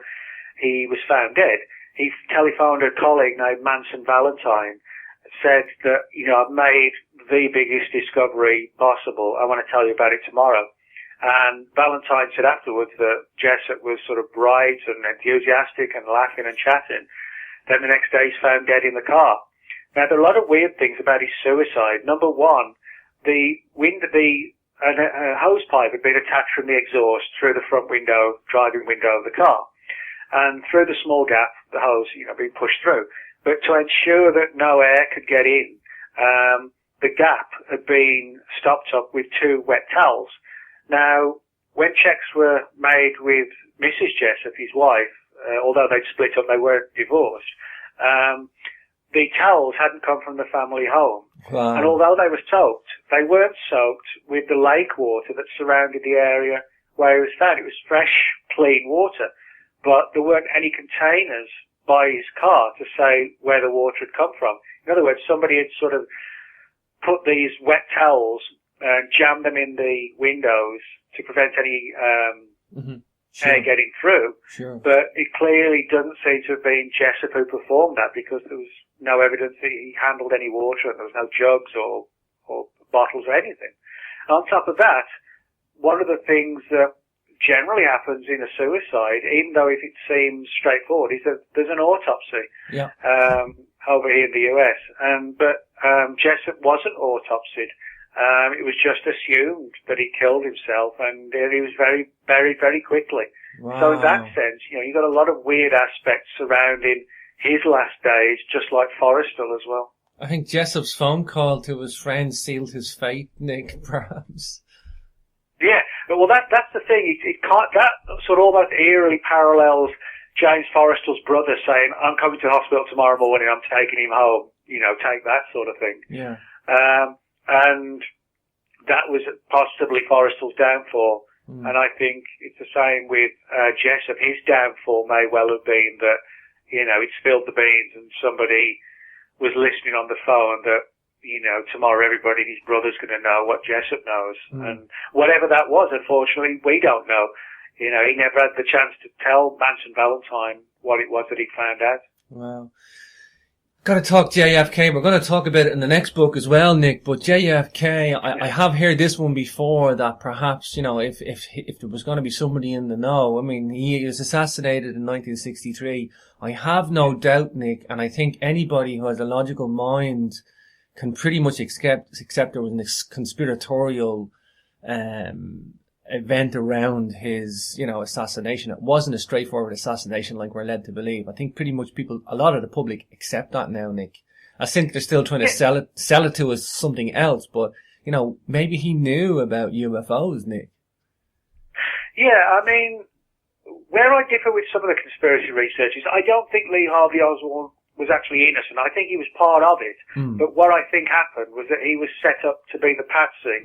he was found dead, he telephoned a colleague named Manson Valentine, said that, I've made the biggest discovery possible. I want to tell you about it tomorrow. And Valentine said afterwards that Jessup was sort of bright and enthusiastic and laughing and chatting. Then the next day he's found dead in the car. Now, there are a lot of weird things about his suicide. Number one, a hose pipe had been attached from the exhaust through the front window, driving window of the car. And through the small gap, the hose, being pushed through. But to ensure that no air could get in, the gap had been stopped up with 2 wet towels. Now, when checks were made with Mrs. Jessup, his wife, although they'd split up, they weren't divorced, the towels hadn't come from the family home. Wow. And although they were soaked, they weren't soaked with the lake water that surrounded the area where he was found. It was fresh, clean water. But there weren't any containers by his car to say where the water had come from. In other words, somebody had sort of put these wet towels and jammed them in the windows to prevent any air getting through. Sure. But it clearly doesn't seem to have been Jessup who performed that, because there was no evidence that he handled any water, and there was no jugs or bottles or anything. And on top of that, one of the things that generally happens in a suicide, even though if it seems straightforward, is that there's an autopsy over here in the US. But Jessup wasn't autopsied. It was just assumed that he killed himself, and he was very buried very quickly. Wow. So in that sense, you've got a lot of weird aspects surrounding his last days, just like Forrestal as well. I think Jessup's phone call to his friend sealed his fate, Nick, perhaps. Yeah, well, that's the thing. It can't, that sort of almost eerily parallels James Forrestal's brother saying, "I'm coming to the hospital tomorrow morning, I'm taking him home," take that sort of thing. Yeah. And that was possibly Forrestal's downfall. And I think it's the same with Jessup. His downfall may well have been that, he'd spilled the beans and somebody was listening on the phone that, tomorrow everybody, his brother's going to know what Jessup knows. And whatever that was, unfortunately, we don't know. He never had the chance to tell Manson Valentine what it was that he found out. Wow. Got to talk JFK. We're going to talk about it in the next book as well, Nick. But JFK, I have heard this one before, that perhaps, if there was going to be somebody in the know. I mean, he was assassinated in 1963. I have no doubt, Nick, and I think anybody who has a logical mind can pretty much accept there was a conspiratorial event around his, assassination. It wasn't a straightforward assassination like we're led to believe. I think pretty much a lot of the public accept that now, Nick. I think they're still trying to sell it to us something else, but, you know, maybe he knew about UFOs, Nick. Yeah, I mean, where I differ with some of the conspiracy researchers, I don't think Lee Harvey Oswald was actually innocent. I think he was part of it. But what I think happened was that he was set up to be the patsy.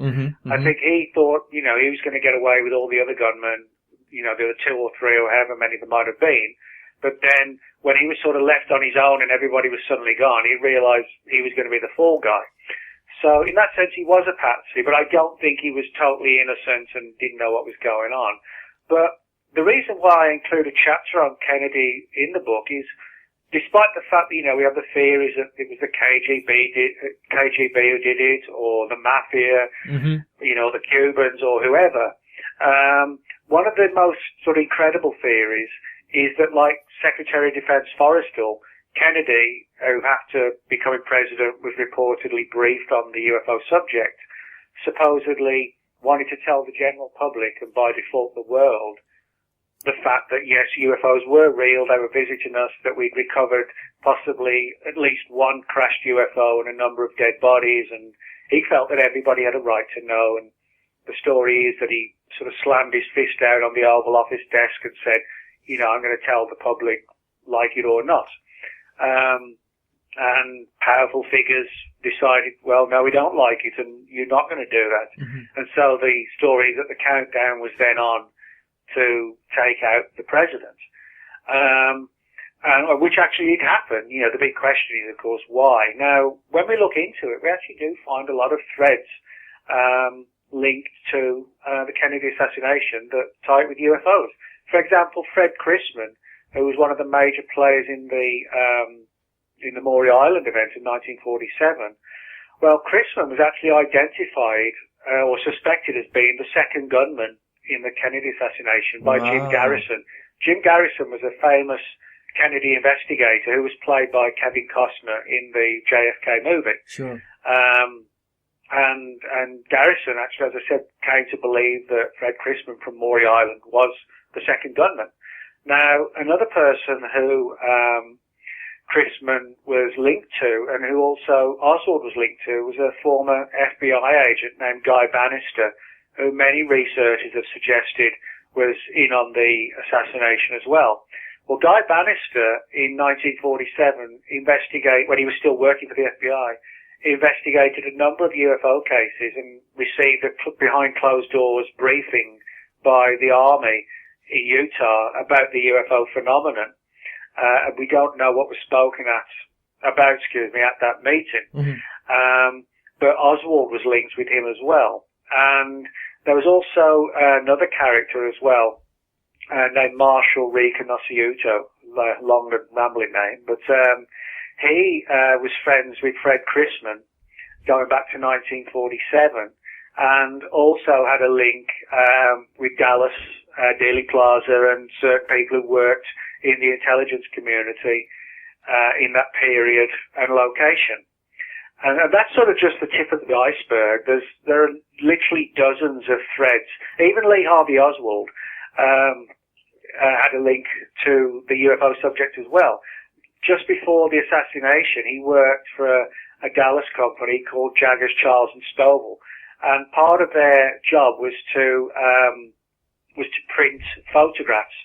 I think he thought, you know, he was going to get away with all the other gunmen, you know, the other 2 or 3 or however many there might have been. But then when he was sort of left on his own and everybody was suddenly gone, he realized he was going to be the fall guy. So in that sense, he was a patsy, but I don't think he was totally innocent and didn't know what was going on. But the reason why I include a chapter on Kennedy in the book is, despite the fact that, you know, we have the theories that it was the KGB who did it, or the mafia, you know, the Cubans or whoever, one of the most sort of incredible theories is that, like Secretary of Defense Forrestal, Kennedy, who after becoming president was reportedly briefed on the UFO subject, supposedly wanted to tell the general public and by default the world the fact that, yes, UFOs were real, they were visiting us, that we'd recovered possibly at least one crashed UFO and a number of dead bodies, and he felt that everybody had a right to know. And the story is that he sort of slammed his fist down on the Oval Office desk and said, you know, I'm going to tell the public, like it or not. And powerful figures decided, well, no, we don't like it, and you're not going to do that. And so the story is that the countdown was then on to take out the president, and which actually did happen. You know, the big question is, of course, why? Now, when we look into it, we actually do find a lot of threads linked to the Kennedy assassination that tie it with UFOs. For example, Fred Chrisman, who was one of the major players in the Maury Island event in 1947. Well, Chrisman was actually identified or suspected as being the second gunman in the Kennedy assassination by Jim Garrison. Jim Garrison was a famous Kennedy investigator who was played by Kevin Costner in the JFK movie. Sure. And Garrison actually, as I said, came to believe that Fred Chrisman from Maury Island was the second gunman. Now, another person who Chrisman was linked to, and who also Oswald was linked to, was a former FBI agent named Guy Bannister, who many researchers have suggested was in on the assassination as well. Well, Guy Bannister in 1947 when he was still working for the FBI, investigated a number of UFO cases and received a behind closed doors briefing by the Army in Utah about the UFO phenomenon. And we don't know what was spoken about at that meeting. But Oswald was linked with him as well. And there was also another character as well, named Marshall Rika Nociuto, long and rambling name, but he was friends with Fred Chrisman going back to 1947, and also had a link with Dallas, Dealey Plaza, and certain people who worked in the intelligence community in that period and location. And that's sort of just the tip of the iceberg. There are literally dozens of threads. Even Lee Harvey Oswald had a link to the UFO subject as well. Just before the assassination, he worked for a Dallas company called Jaggers, Charles and Stovall, and part of their job was to print photographs.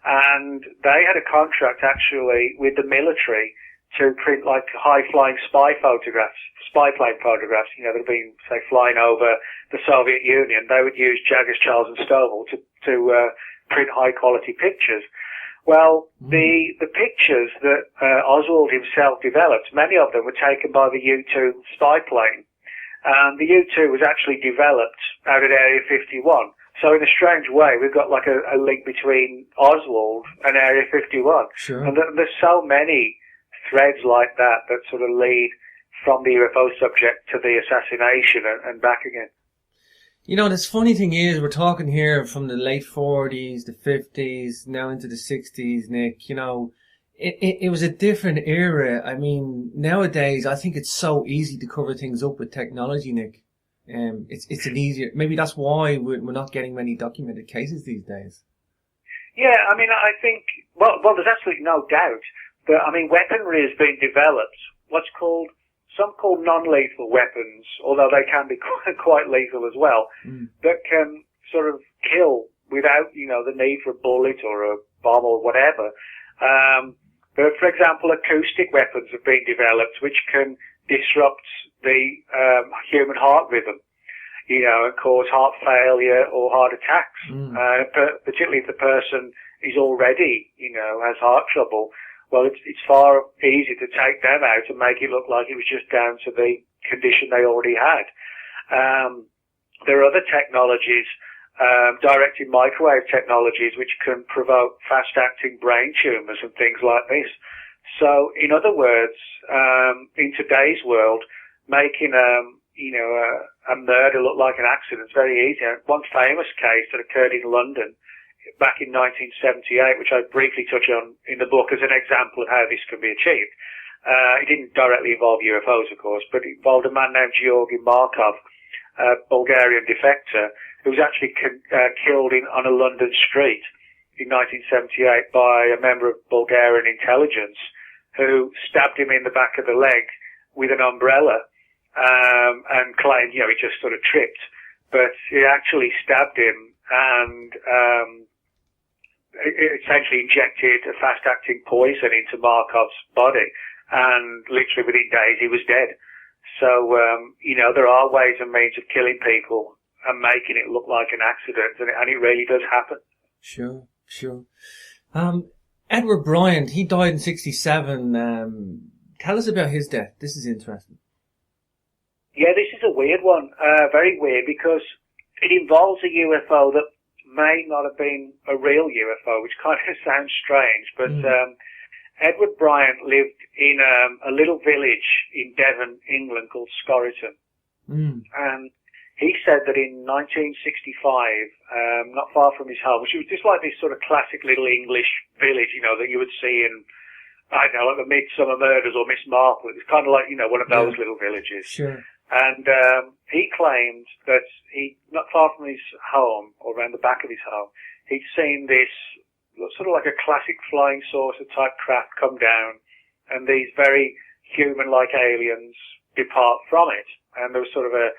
And they had a contract actually with the military to print like high-flying spy plane photographs, you know, that have been, say, flying over the Soviet Union. They would use Jaggers, Charles and Stovall to print high-quality pictures. Well, the pictures that Oswald himself developed, many of them were taken by the U-2 spy plane. And the U-2 was actually developed out at Area 51. So in a strange way, we've got like a link between Oswald and Area 51. Sure. And there's so many threads like that sort of lead from the UFO subject to the assassination and back again. You know, this funny thing is, we're talking here from the late 40s, the 50s, now into the 60s, Nick. You know, it was a different era. I mean, nowadays, I think it's so easy to cover things up with technology, Nick. It's an easier, maybe that's why we're not getting many documented cases these days. Yeah, I mean, I think, well, there's absolutely no doubt that, I mean, weaponry has been developed some called non-lethal weapons, although they can be quite lethal as well, that can sort of kill without, the need for a bullet or a bomb or whatever. But for example, acoustic weapons have been developed which can disrupt the human heart rhythm, and cause heart failure or heart attacks, particularly if the person is already, has heart trouble. Well, it's far easier to take them out and make it look like it was just down to the condition they already had. There are other technologies, directed microwave technologies, which can provoke fast-acting brain tumours and things like this. So, in other words, in today's world, making a murder look like an accident is very easy. One famous case that occurred in London back in 1978, which I briefly touch on in the book as an example of how this can be achieved. It didn't directly involve UFOs, of course, but it involved a man named Georgi Markov, a Bulgarian defector, who was actually killed on a London street in 1978 by a member of Bulgarian intelligence who stabbed him in the back of the leg with an umbrella and claimed, he just sort of tripped. But he actually stabbed him and essentially injected a fast-acting poison into Markov's body, and literally within days he was dead. So, there are ways and means of killing people and making it look like an accident, and it really does happen. Sure. Edward Bryant, he died in 1967. Tell us about his death. This is interesting. Yeah, this is a weird one. Very weird, because it involves a UFO that may not have been a real UFO, which kind of sounds strange, but Edward Bryant lived in a little village in Devon, England, called Scorriton. And he said that in 1965, not far from his home, which was just like this sort of classic little English village, that you would see in, I don't know, like the Midsummer Murders or Miss Marple. It was kind of like, one of those little villages. Sure. And he claimed that not far from his home, or around the back of his home, he'd seen this sort of like a classic flying saucer type craft come down, and these very human-like aliens depart from it. And there was sort of a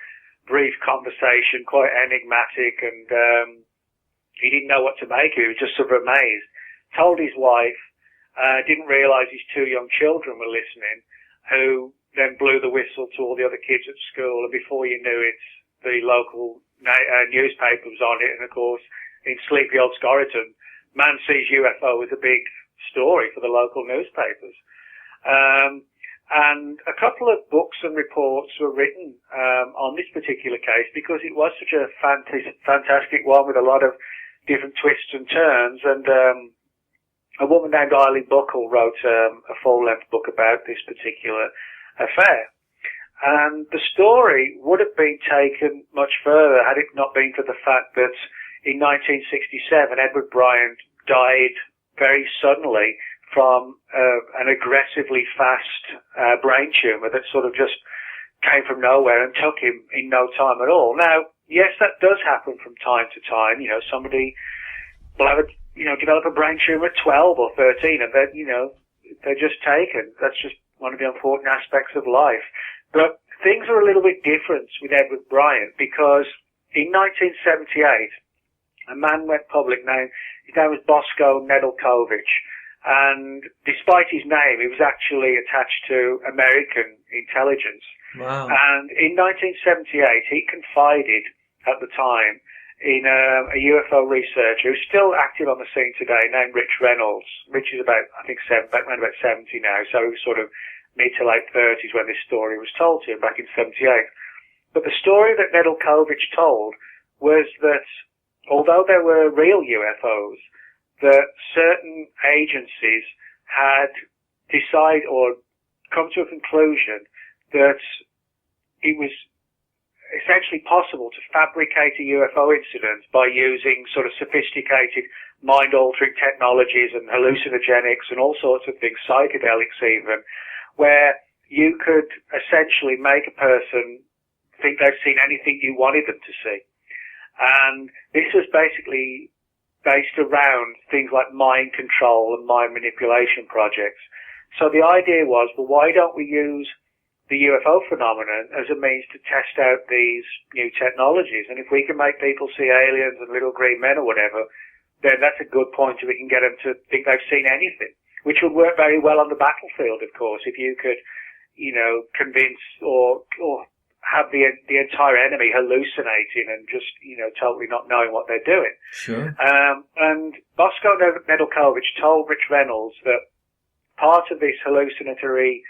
brief conversation, quite enigmatic, and he didn't know what to make of it. He was just sort of amazed. Told his wife, didn't realise his two young children were listening, who then blew the whistle to all the other kids at school, and before you knew it, the local newspaper was on it, and of course, in sleepy old Scorriton, man sees UFO was a big story for the local newspapers. And a couple of books and reports were written on this particular case, because it was such a fantastic one with a lot of different twists and turns, and a woman named Eileen Buckle wrote a full-length book about this particular affair. And the story would have been taken much further had it not been for the fact that in 1967 Edward Bryant died very suddenly from an aggressively fast brain tumour that sort of just came from nowhere and took him in no time at all. Now, yes, that does happen from time to time. Somebody will have develop a brain tumour at 12 or 13, and then, they're just taken. That's just one of the important aspects of life. But things are a little bit different with Edward Bryant, because in 1978, a man went public. His name was Bosko Nedeljkovic, and despite his name, he was actually attached to American intelligence. Wow. And in 1978, he confided at the time in a UFO researcher who's still active on the scene today, named Rich Reynolds. Rich is around about 70 now, so he was sort of mid to late 30s when this story was told to him back in 78. But the story that Nedeljkovic told was that although there were real UFOs, that certain agencies had decided or come to a conclusion that it was essentially possible to fabricate a UFO incident by using sort of sophisticated mind-altering technologies and hallucinogenics and all sorts of things, psychedelics even, where you could essentially make a person think they've seen anything you wanted them to see. And this was basically based around things like mind control and mind manipulation projects. So the idea was, well, why don't we use the UFO phenomenon as a means to test out these new technologies? And if we can make people see aliens and little green men or whatever, then that's a good point if we can get them to think they've seen anything, which would work very well on the battlefield, of course, if you could, convince or have the entire enemy hallucinating and just, totally not knowing what they're doing. Sure. And Bosko Nedeljkovic told Rich Reynolds that part of this hallucinatory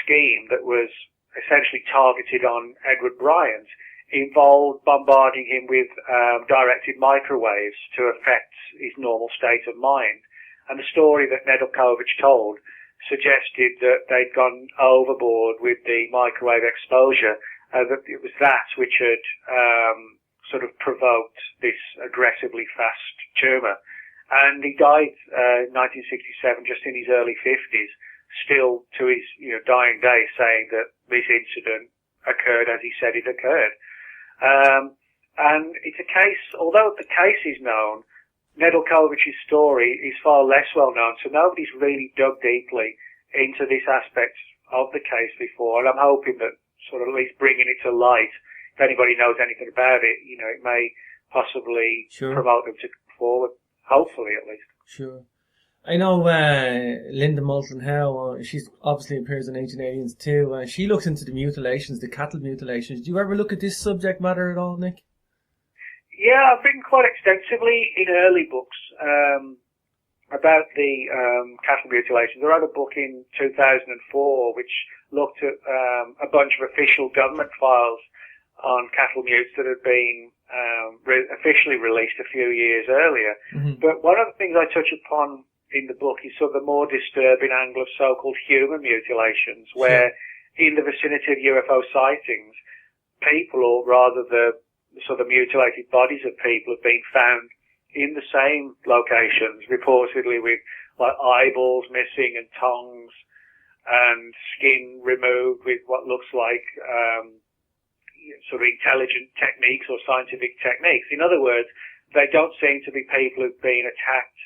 scheme that was essentially targeted on Edward Bryant involved bombarding him with directed microwaves to affect his normal state of mind. And the story that Nedeljkovic told suggested that they'd gone overboard with the microwave exposure, that it was that which had sort of provoked this aggressively fast tumour. And he died in 1967, just in his early 50s, still to his dying day, saying that this incident occurred as he said it occurred. And it's a case, although the case is known, Nedeljkovic's story is far less well known, so nobody's really dug deeply into this aspect of the case before, and I'm hoping that sort of at least bringing it to light, if anybody knows anything about it, it may possibly promote them to come forward, hopefully at least. Sure. I know Linda Moulton Howe, she obviously appears in Ancient Aliens too. She looks into the mutilations, the cattle mutilations. Do you ever look at this subject matter at all, Nick? Yeah, I've written quite extensively in early books about the cattle mutilations. I wrote a book in 2004 which looked at a bunch of official government files on cattle mutes that had been officially released a few years earlier. Mm-hmm. But one of the things I touch upon in the book is sort of the more disturbing angle of so-called human mutilations, where in the vicinity of UFO sightings, people, or rather the sort of mutilated bodies of people, have been found in the same locations, reportedly with like eyeballs missing and tongues and skin removed with what looks like sort of intelligent techniques or scientific techniques. In other words, they don't seem to be people who've been attacked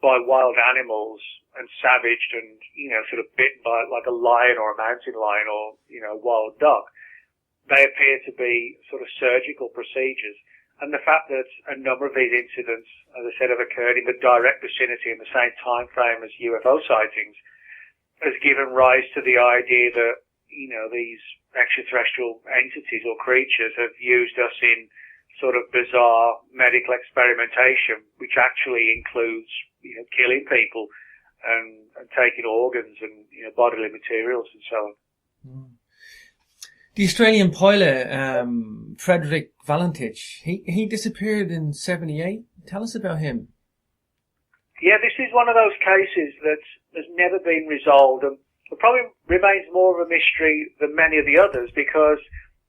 by wild animals and savaged and, sort of bitten by like a lion or a mountain lion or, wild dog. They appear to be sort of surgical procedures. And the fact that a number of these incidents, as I said, have occurred in the direct vicinity in the same time frame as UFO sightings has given rise to the idea that, these extraterrestrial entities or creatures have used us in sort of bizarre medical experimentation, which actually includes, killing people and taking organs and, bodily materials and so on. Mm. The Australian pilot, Frederick Valentich, he disappeared in 78. Tell us about him. Yeah, this is one of those cases that has never been resolved, and it probably remains more of a mystery than many of the others because,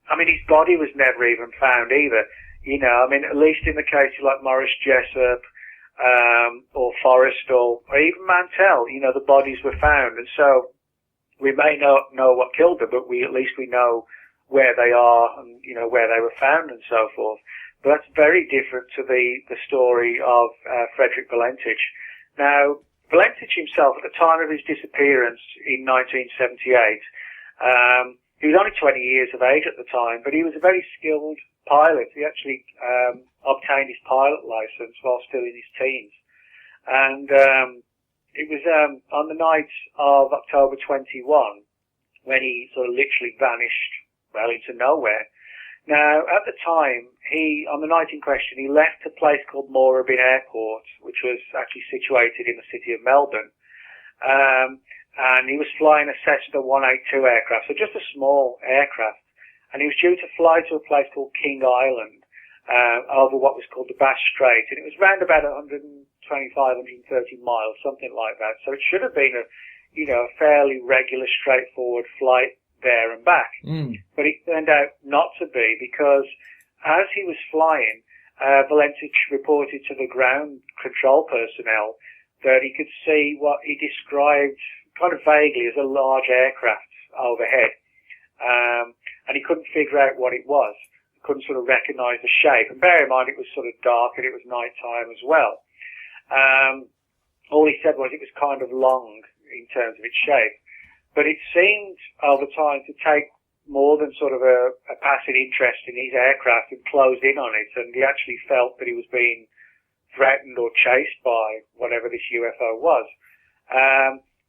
his body was never even found either. At least in the cases like Maurice Jessup, or Forrestal, or even Mantell, the bodies were found, and so we may not know what killed them, but we know where they are and, where they were found and so forth. But that's very different to the story of Frederick Valentich. Now, Valentich himself, at the time of his disappearance in 1978, he was only 20 years of age at the time, but he was a very skilled pilot. He actually obtained his pilot license while still in his teens. And it was on the night of October 21 when he sort of literally vanished, into nowhere. Now, at the time, on the night in question, he left a place called Moorabbin Airport, which was actually situated in the city of Melbourne. And he was flying a Cessna 182 aircraft, so just a small aircraft. And he was due to fly to a place called King Island, over what was called the Bass Strait. And it was round about 125, 130 miles, something like that. So it should have been a fairly regular, straightforward flight there and back. Mm. But it turned out not to be, because as he was flying, Valentich reported to the ground control personnel that he could see what he described kind of vaguely as a large aircraft overhead. And he couldn't figure out what it was. He couldn't sort of recognize the shape. And bear in mind, it was sort of dark and it was night time as well. All he said was it was kind of long. in terms of its shape. But it seemed over time to take more than sort of a passive interest in his aircraft and closed in on it, and he actually felt that he was being threatened or chased by whatever this UFO was.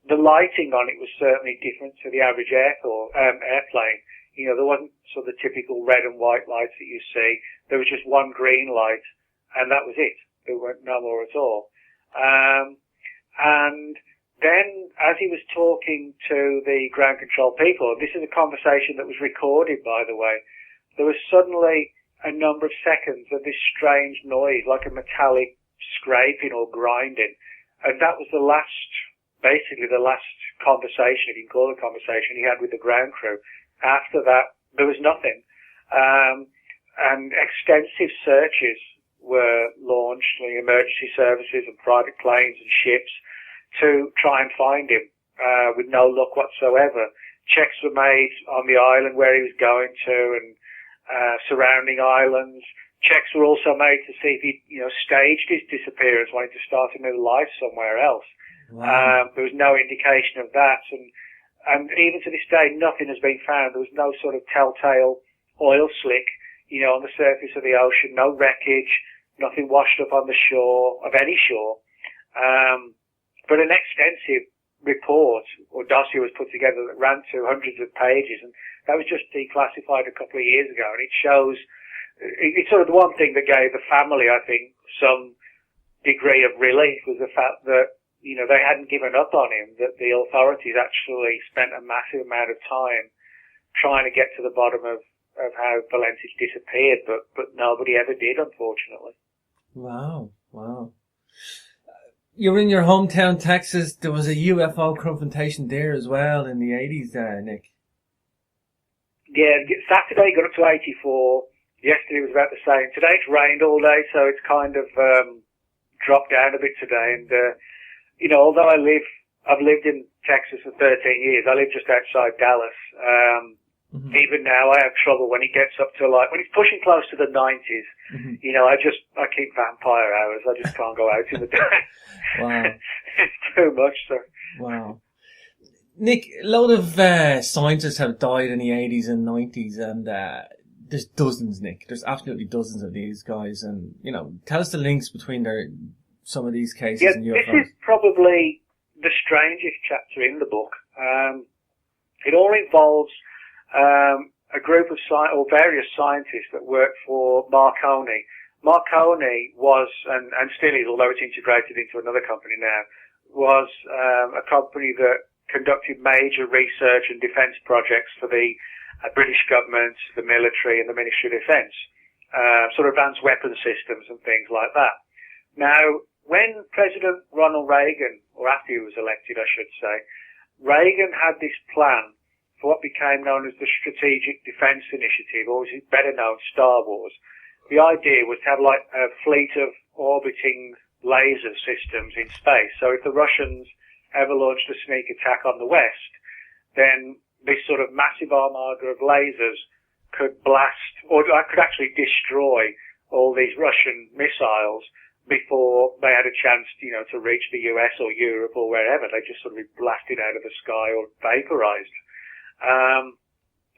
The lighting on it was certainly different to the average airplane. You know, there wasn't sort of the typical red and white lights that you see. There was just one green light, and that was it. There weren't no more at all. And then, as he was talking to the ground control people, this is a conversation that was recorded, by the way, there was suddenly a number of seconds of this strange noise, like a metallic scraping or grinding. And that was basically the last conversation, if you can call it a conversation, he had with the ground crew. After that, there was nothing. And extensive searches were launched, the emergency services and private planes and ships, to try and find him, with no luck whatsoever. Checks were made on the island where he was going to and surrounding islands. Checks were also made to see if he, staged his disappearance, wanting to start a new life somewhere else. Wow. There was no indication of that, and even to this day, nothing has been found. There was no sort of telltale oil slick, on the surface of the ocean, no wreckage, nothing washed up on the shore, of any shore. But an extensive report or dossier was put together that ran to hundreds of pages, and that was just declassified a couple of years ago. And it shows, it's sort of the one thing that gave the family, I think, some degree of relief was the fact that, they hadn't given up on him, that the authorities actually spent a massive amount of time trying to get to the bottom of how Valenti disappeared, but nobody ever did, unfortunately. Wow. You're in your hometown, Texas. There was a UFO confrontation there as well in the 80s, Nick. Yeah, Saturday got up to 84. Yesterday was about the same. Today it's rained all day, so it's kind of dropped down a bit today. And, although I've lived in Texas for 13 years, I live just outside Dallas. Even now I have trouble when it gets up to when it's pushing close to the 90s. I keep vampire hours. I just can't go out in the day. Wow. It's too much, sir. Wow. Nick, a lot of scientists have died in the 80s and 90s, and there's dozens, Nick. There's absolutely dozens of these guys, and, tell us the links between some of these cases and UFOs. This is probably the strangest chapter in the book. It all involves a group of various scientists that worked for Marconi. Marconi was, and still is, although it's integrated into another company now, was a company that conducted major research and defence projects for the British government, the military, and the Ministry of Defence, sort of advanced weapon systems and things like that. Now, when President Ronald Reagan, or after he was elected, I should say, Reagan had this plan for what became known as the Strategic Defence Initiative, or is better known, Star Wars. The idea was to have a fleet of orbiting laser systems in space. So if the Russians ever launched a sneak attack on the West, then this sort of massive armada of lasers could blast, or could actually destroy all these Russian missiles before they had a chance, to reach the US or Europe or wherever. They just sort of be blasted out of the sky or vaporized.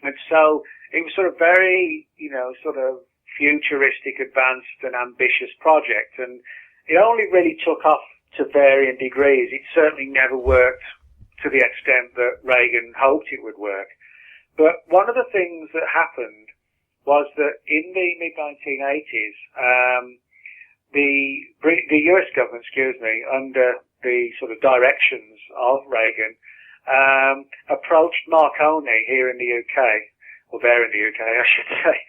And so it was sort of very, sort of futuristic, advanced and ambitious project. And it only really took off to varying degrees. It certainly never worked to the extent that Reagan hoped it would work. But one of the things that happened was that in the mid-1980s, the US government, under the sort of directions of Reagan, approached Marconi here in the UK, or there in the UK, I should say,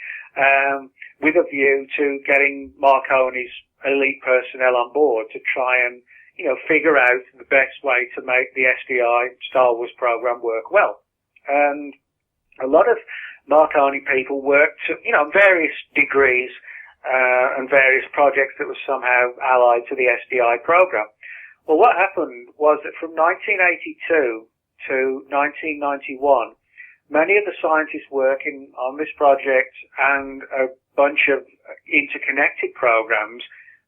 with a view to getting Marconi's elite personnel on board to try and, figure out the best way to make the SDI Star Wars program work well. And a lot of Marconi people worked, various degrees, and various projects that were somehow allied to the SDI program. Well, what happened was that from 1982 to 1991, many of the scientists working on this project and a bunch of interconnected programs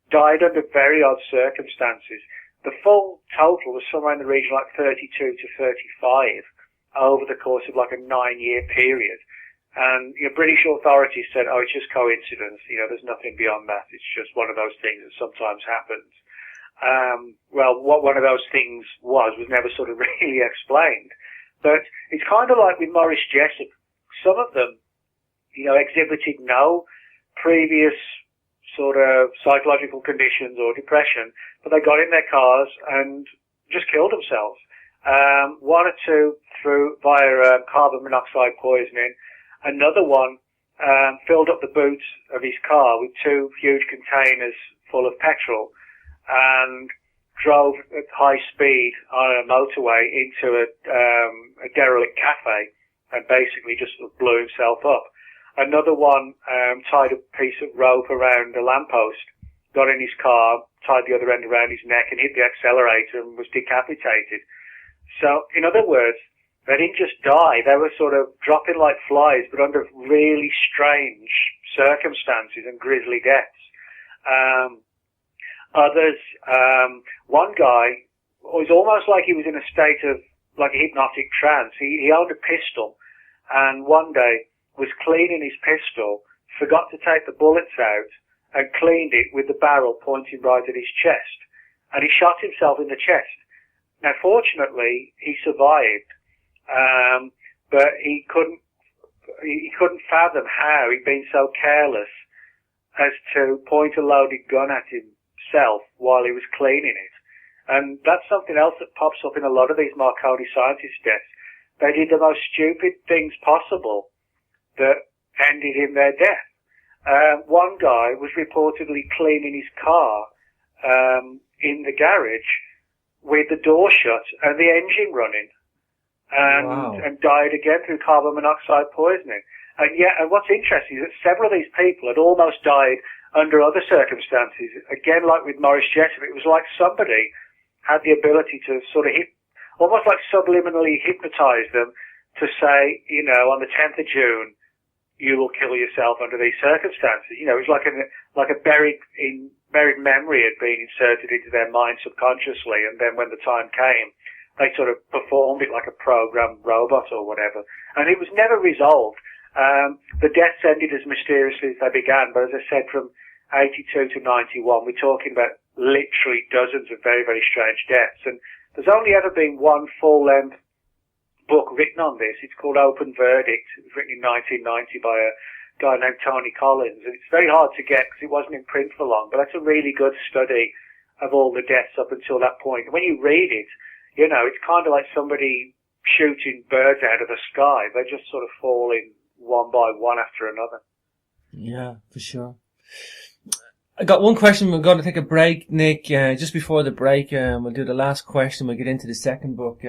died under very odd circumstances. the full total was somewhere in the region like 32 to 35 over the course of like a 9-year period. And British authorities said, oh, it's just coincidence. There's nothing beyond that. It's just one of those things that sometimes happens. Well, what one of those things was never sort of really explained. But it's kind of like with Maurice Jessup. Some of them, exhibited no previous sort of psychological conditions or depression, but they got in their cars and just killed themselves. One or two via carbon monoxide poisoning. Another one filled up the boot of his car with 2 huge containers full of petrol and drove at high speed on a motorway into a derelict cafe and basically just blew himself up. Another one tied a piece of rope around a lamppost, got in his car, tied the other end around his neck and hit the accelerator and was decapitated. So, in other words, they didn't just die, they were sort of dropping like flies, but under really strange circumstances and grisly deaths. Others, one guy was almost like he was in a state of, like a hypnotic trance. He owned a pistol, and one day was cleaning his pistol, forgot to take the bullets out, and cleaned it with the barrel pointing right at his chest. And he shot himself in the chest. Now, fortunately, he survived, but he couldn't fathom how he'd been so careless as to point a loaded gun at himself while he was cleaning it. And that's something else that pops up in a lot of these Marconi scientist deaths. They did the most stupid things possible that ended in their death. One guy was reportedly cleaning his car in the garage with the door shut and the engine running, and died again through carbon monoxide poisoning. And what's interesting is that several of these people had almost died under other circumstances. Again, like with Maurice Jessup, it was like somebody had the ability to sort of almost like subliminally hypnotize them to say, on the 10th of June, you will kill yourself under these circumstances. It was like a buried memory had been inserted into their mind subconsciously, and then when the time came, they sort of performed it like a programmed robot or whatever. And it was never resolved. The deaths ended as mysteriously as they began, but as I said, from 82 to 91, we're talking about literally dozens of very, very strange deaths. And there's only ever been one full-length book written on this. It's called Open Verdict. It was written in 1990 by a guy named Tony Collins, and it's very hard to get because it wasn't in print for long, but that's a really good study of all the deaths up until that point. And when you read it, it's kind of like somebody shooting birds out of the sky. They just sort of fall in one by one after another. Yeah, for sure. I got one question. We're going to take a break, Nick. Just before the break, we'll do the last question. We'll get into the second book.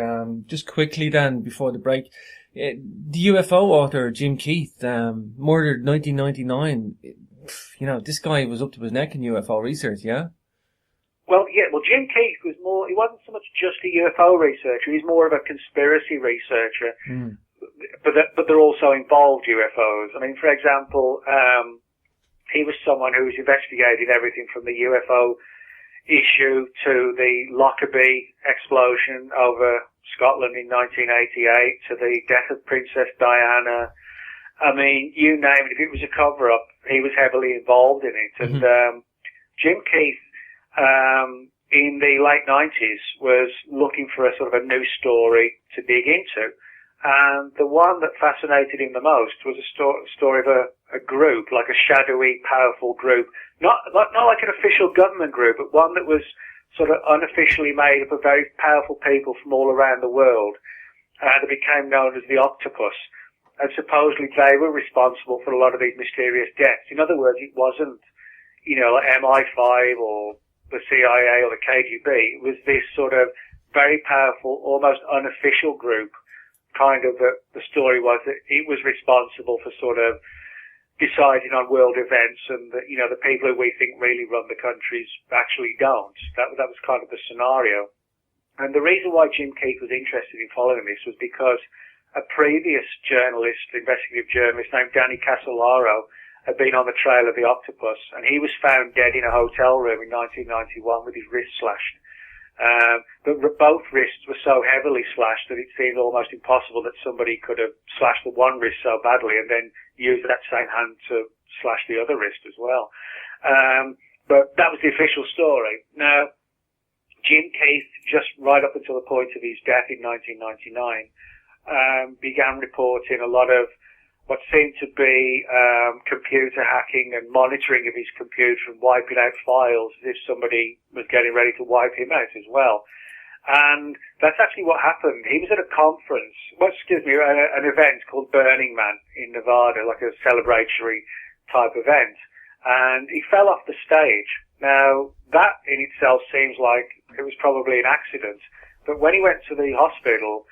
Just quickly then, before the break, the UFO author, Jim Keith, murdered 1999. This guy was up to his neck in UFO research, yeah? Well, Jim Keith he wasn't so much just a UFO researcher. He's more of a conspiracy researcher. But they're also involved UFOs. I mean, for example, he was someone who was investigating everything from the UFO issue to the Lockerbie explosion over Scotland in 1988 to the death of Princess Diana. I mean, you name it. If it was a cover-up, he was heavily involved in it. And Jim Keith, in the late 90s, was looking for a sort of a new story to dig into. And the one that fascinated him the most was a story of a group, like a shadowy, powerful group. Not like an official government group, but one that was sort of unofficially made up of very powerful people from all around the world. That became known as the Octopus. And supposedly they were responsible for a lot of these mysterious deaths. In other words, it wasn't, like MI5 or the CIA or the KGB. It was this sort of very powerful, almost unofficial group. Kind of the story was that it was responsible for sort of deciding on world events, and that, the people who we think really run the countries actually don't. That was kind of the scenario. And the reason why Jim Keith was interested in following this was because a previous investigative journalist named Danny Casolaro had been on the trail of the Octopus, and he was found dead in a hotel room in 1991 with his wrist slashed. But both wrists were so heavily slashed that it seemed almost impossible that somebody could have slashed the one wrist so badly and then used that same hand to slash the other wrist as well. But that was the official story. Now, Jim Keith, just right up until the point of his death in 1999, began reporting a lot of what seemed to be computer hacking and monitoring of his computer and wiping out files as if somebody was getting ready to wipe him out as well. And that's actually what happened. He was at a conference, an event called Burning Man in Nevada, like a celebratory type event. And he fell off the stage. Now, that in itself seems like it was probably an accident. But when he went to the hospital,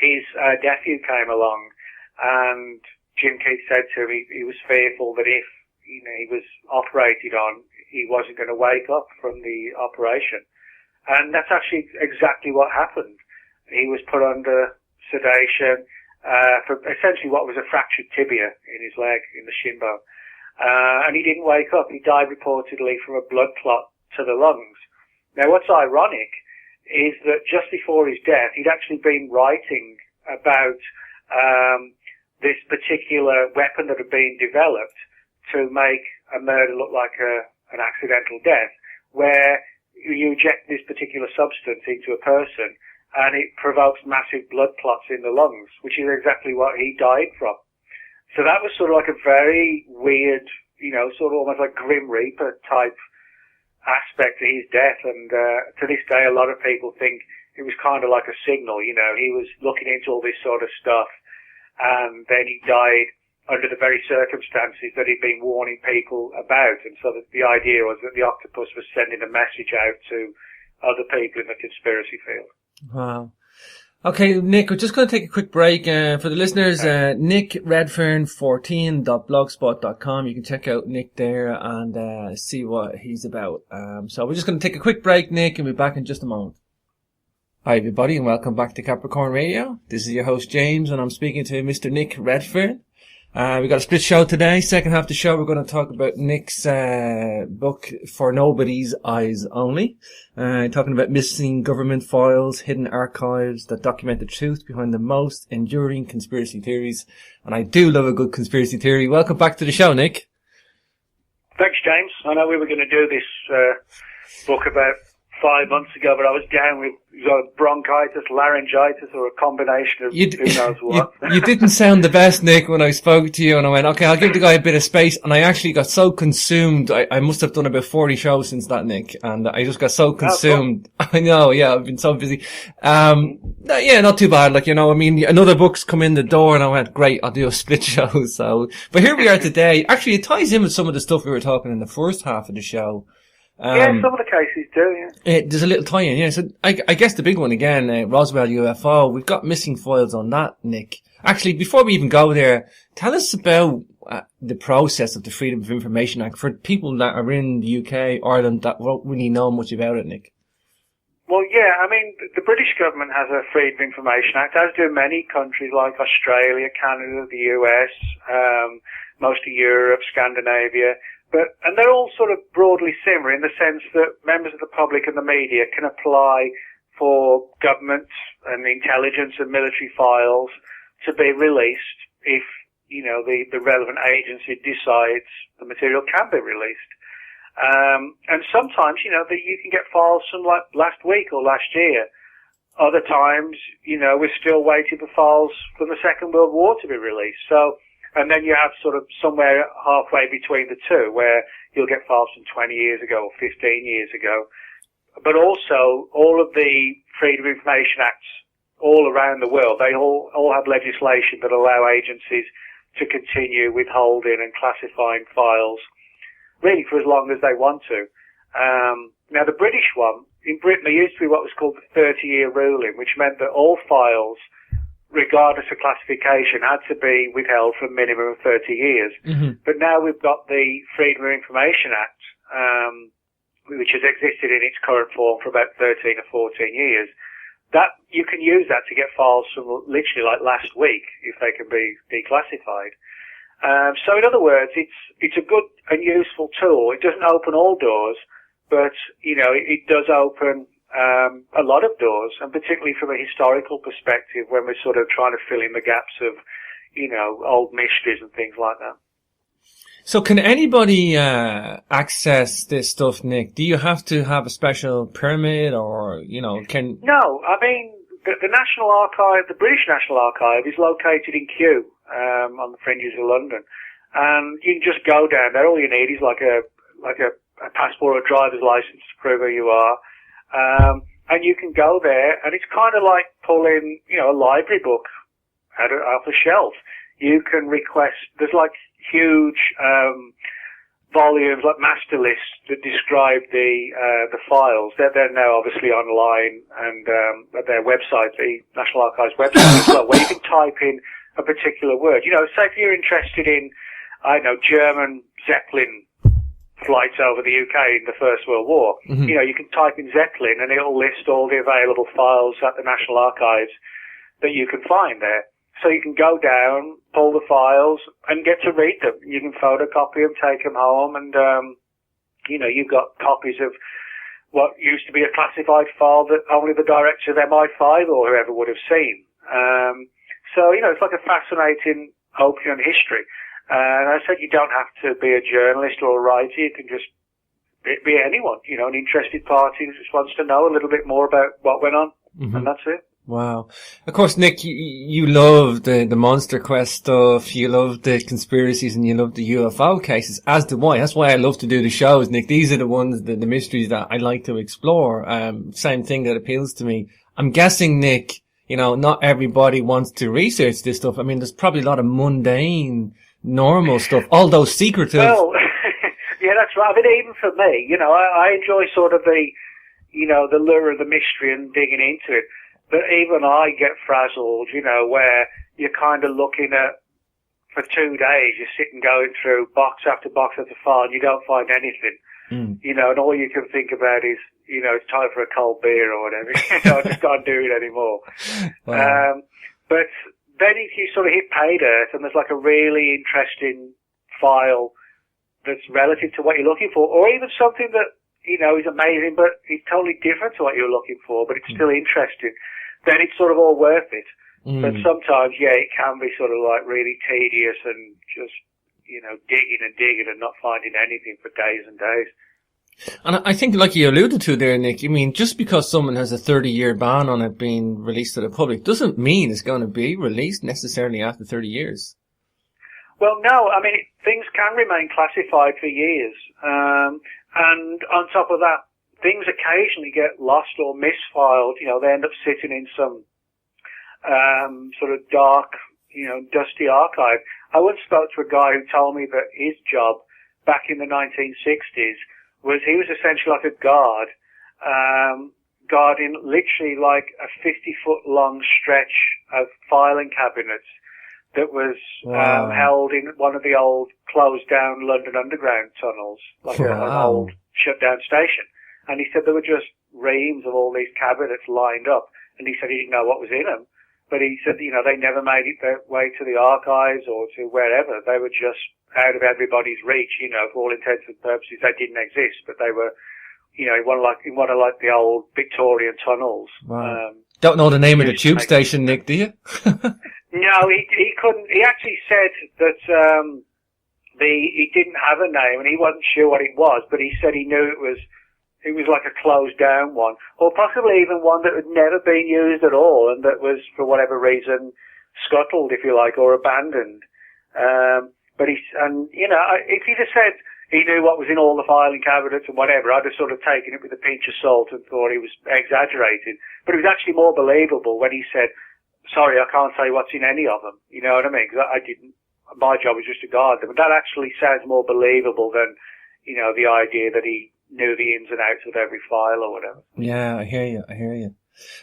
his nephew came along, and Jim Keith said to him he was fearful that if he was operated on, he wasn't going to wake up from the operation. And that's actually exactly what happened. He was put under sedation for essentially what was a fractured tibia in his leg, in the shin bone. And he didn't wake up. He died reportedly from a blood clot to the lungs. Now, what's ironic is that just before his death, he'd actually been writing about this particular weapon that had been developed to make a murder look like an accidental death, where you inject this particular substance into a person and it provokes massive blood clots in the lungs, which is exactly what he died from. So that was sort of like a very weird, sort of almost like Grim Reaper type aspect to his death, and to this day a lot of people think it was kind of like a signal. He was looking into all this sort of stuff, and then he died under the very circumstances that he'd been warning people about, and so that the idea was that the octopus was sending a message out to other people in the conspiracy field. Wow. Okay, Nick, we're just going to take a quick break. For the listeners, Nick Redfern 14.blogspot.com. You can check out Nick there and see what he's about. So we're just going to take a quick break, Nick, and we'll be back in just a moment. Hi, everybody, and welcome back to Capricorn Radio. This is your host, James, and I'm speaking to Mr. Nick Redfern. We got a split show today. Second half of the show, we're going to talk about Nick's book, For Nobody's Eyes Only. Talking about missing government files, hidden archives that document the truth behind the most enduring conspiracy theories. And I do love a good conspiracy theory. Welcome back to the show, Nick. Thanks, James. I know we were going to do this book about 5 months ago, but I was down with bronchitis, laryngitis, or a combination of who knows what. You didn't sound the best, Nick, when I spoke to you, and I went, okay, I'll give the guy a bit of space, and I actually got so consumed. I must have done about 40 shows since that, Nick, and I just got so consumed. Oh, I know, yeah, I've been so busy. Not too bad, another book's come in the door, and I went, great, I'll do a split show, so. But here we are today. Actually, it ties in with some of the stuff we were talking in the first half of the show. Some of the cases do, yeah. There's a little tie-in, yeah. So I guess the big one again, Roswell UFO, we've got missing files on that, Nick. Actually, before we even go there, tell us about the process of the Freedom of Information Act for people that are in the UK, Ireland, that won't really know much about it, Nick. Well, yeah, the British government has a Freedom of Information Act, as do many countries like Australia, Canada, the US, most of Europe, Scandinavia. And they're all sort of broadly similar in the sense that members of the public and the media can apply for government and intelligence and military files to be released if, the relevant agency decides the material can be released. And sometimes, that you can get files from like last week or last year. Other times, we're still waiting for files from the Second World War to be released. So, and then you have sort of somewhere halfway between the two where you'll get files from 20 years ago or 15 years ago. But also, all of the Freedom of Information Acts all around the world, they all have legislation that allow agencies to continue withholding and classifying files really for as long as they want to. Now, the British one, in Britain, there used to be what was called the 30-year ruling, which meant that all files, regardless of classification, had to be withheld for a minimum of 30 years. Mm-hmm. But now we've got the Freedom of Information Act, which has existed in its current form for about 13 or 14 years. That you can use that to get files from literally like last week if they can be declassified. So in other words, it's a good and useful tool. It doesn't open all doors, but, it does open a lot of doors, and particularly from a historical perspective when we're sort of trying to fill in the gaps of, old mysteries and things like that. So can anybody access this stuff, Nick? Do you have to have a special permit or, can... No, I mean, the National Archive, the British National Archive, is located in Kew, on the fringes of London. And you can just go down there. All you need is like a passport or a driver's license to prove who you are. And you can go there, and it's kind of like pulling, a library book off a shelf. You can request, there's like huge, volumes, like master lists that describe the files. They're now obviously online and, at their website, the National Archives website as well, where you can type in a particular word. Say if you're interested in, German Zeppelin flights over the UK in the First World War. Mm-hmm. You can type in Zeppelin and it'll list all the available files at the National Archives that you can find there. So you can go down, pull the files, and get to read them. You can photocopy them, take them home, and, you've got copies of what used to be a classified file that only the director of MI5 or whoever would have seen. So, it's like a fascinating opening on history. And I said you don't have to be a journalist or a writer. You can just be anyone, an interested party who just wants to know a little bit more about what went on. Mm-hmm. And that's it. Wow. Of course, Nick, you love the Monster Quest stuff, you love the conspiracies, and you love the UFO cases, as do I. That's why I love to do the shows, Nick. These are the ones, the mysteries that I like to explore. Same thing that appeals to me. I'm guessing, Nick, not everybody wants to research this stuff. I mean, there's probably a lot of mundane, normal stuff, all those secretive... Well, yeah, that's right. I mean, even for me, I enjoy sort of the lure of the mystery and digging into it. But even I get frazzled, where you're kind of looking at, for 2 days, you're sitting going through box after box after file and you don't find anything. And all you can think about is, it's time for a cold beer or whatever. I just can't do it anymore. Wow. But then if you sort of hit pay dirt and there's like a really interesting file that's relative to what you're looking for, or even something that, is amazing, but it's totally different to what you're looking for, but it's still interesting, then it's sort of all worth it. But sometimes, it can be sort of like really tedious and just, digging and not finding anything for days and days. And I think, like you alluded to there, Nick, just because someone has a 30-year ban on it being released to the public doesn't mean it's going to be released necessarily after 30 years. Well, no, I mean, things can remain classified for years. And on top of that, things occasionally get lost or misfiled. They end up sitting in some sort of dark, dusty archive. I once spoke to a guy who told me that his job back in the 1960s was he was essentially like a guard, guarding literally like a 50-foot long stretch of filing cabinets that was held in one of the old closed-down London Underground tunnels, like an old shut-down station. And he said there were just reams of all these cabinets lined up, and he said he didn't know what was in them. But he said, they never made it their way to the archives or to wherever. They were just out of everybody's reach, for all intents and purposes. They didn't exist, but they were, in one of the old Victorian tunnels. Wow. Don't know the name of the tube station, Nick, do you? No, he couldn't. He actually said that he didn't have a name and he wasn't sure what it was, but he said he knew it was like a closed down one, or possibly even one that had never been used at all and that was, for whatever reason, scuttled, if you like, or abandoned. But if he'd have said he knew what was in all the filing cabinets and whatever, I'd have sort of taken it with a pinch of salt and thought he was exaggerating. But it was actually more believable when he said, sorry, I can't say what's in any of them. You know what I mean? Because my job was just to guard them. And that actually sounds more believable than, the idea that he knew the ins and outs of every file or whatever. Yeah, I hear you.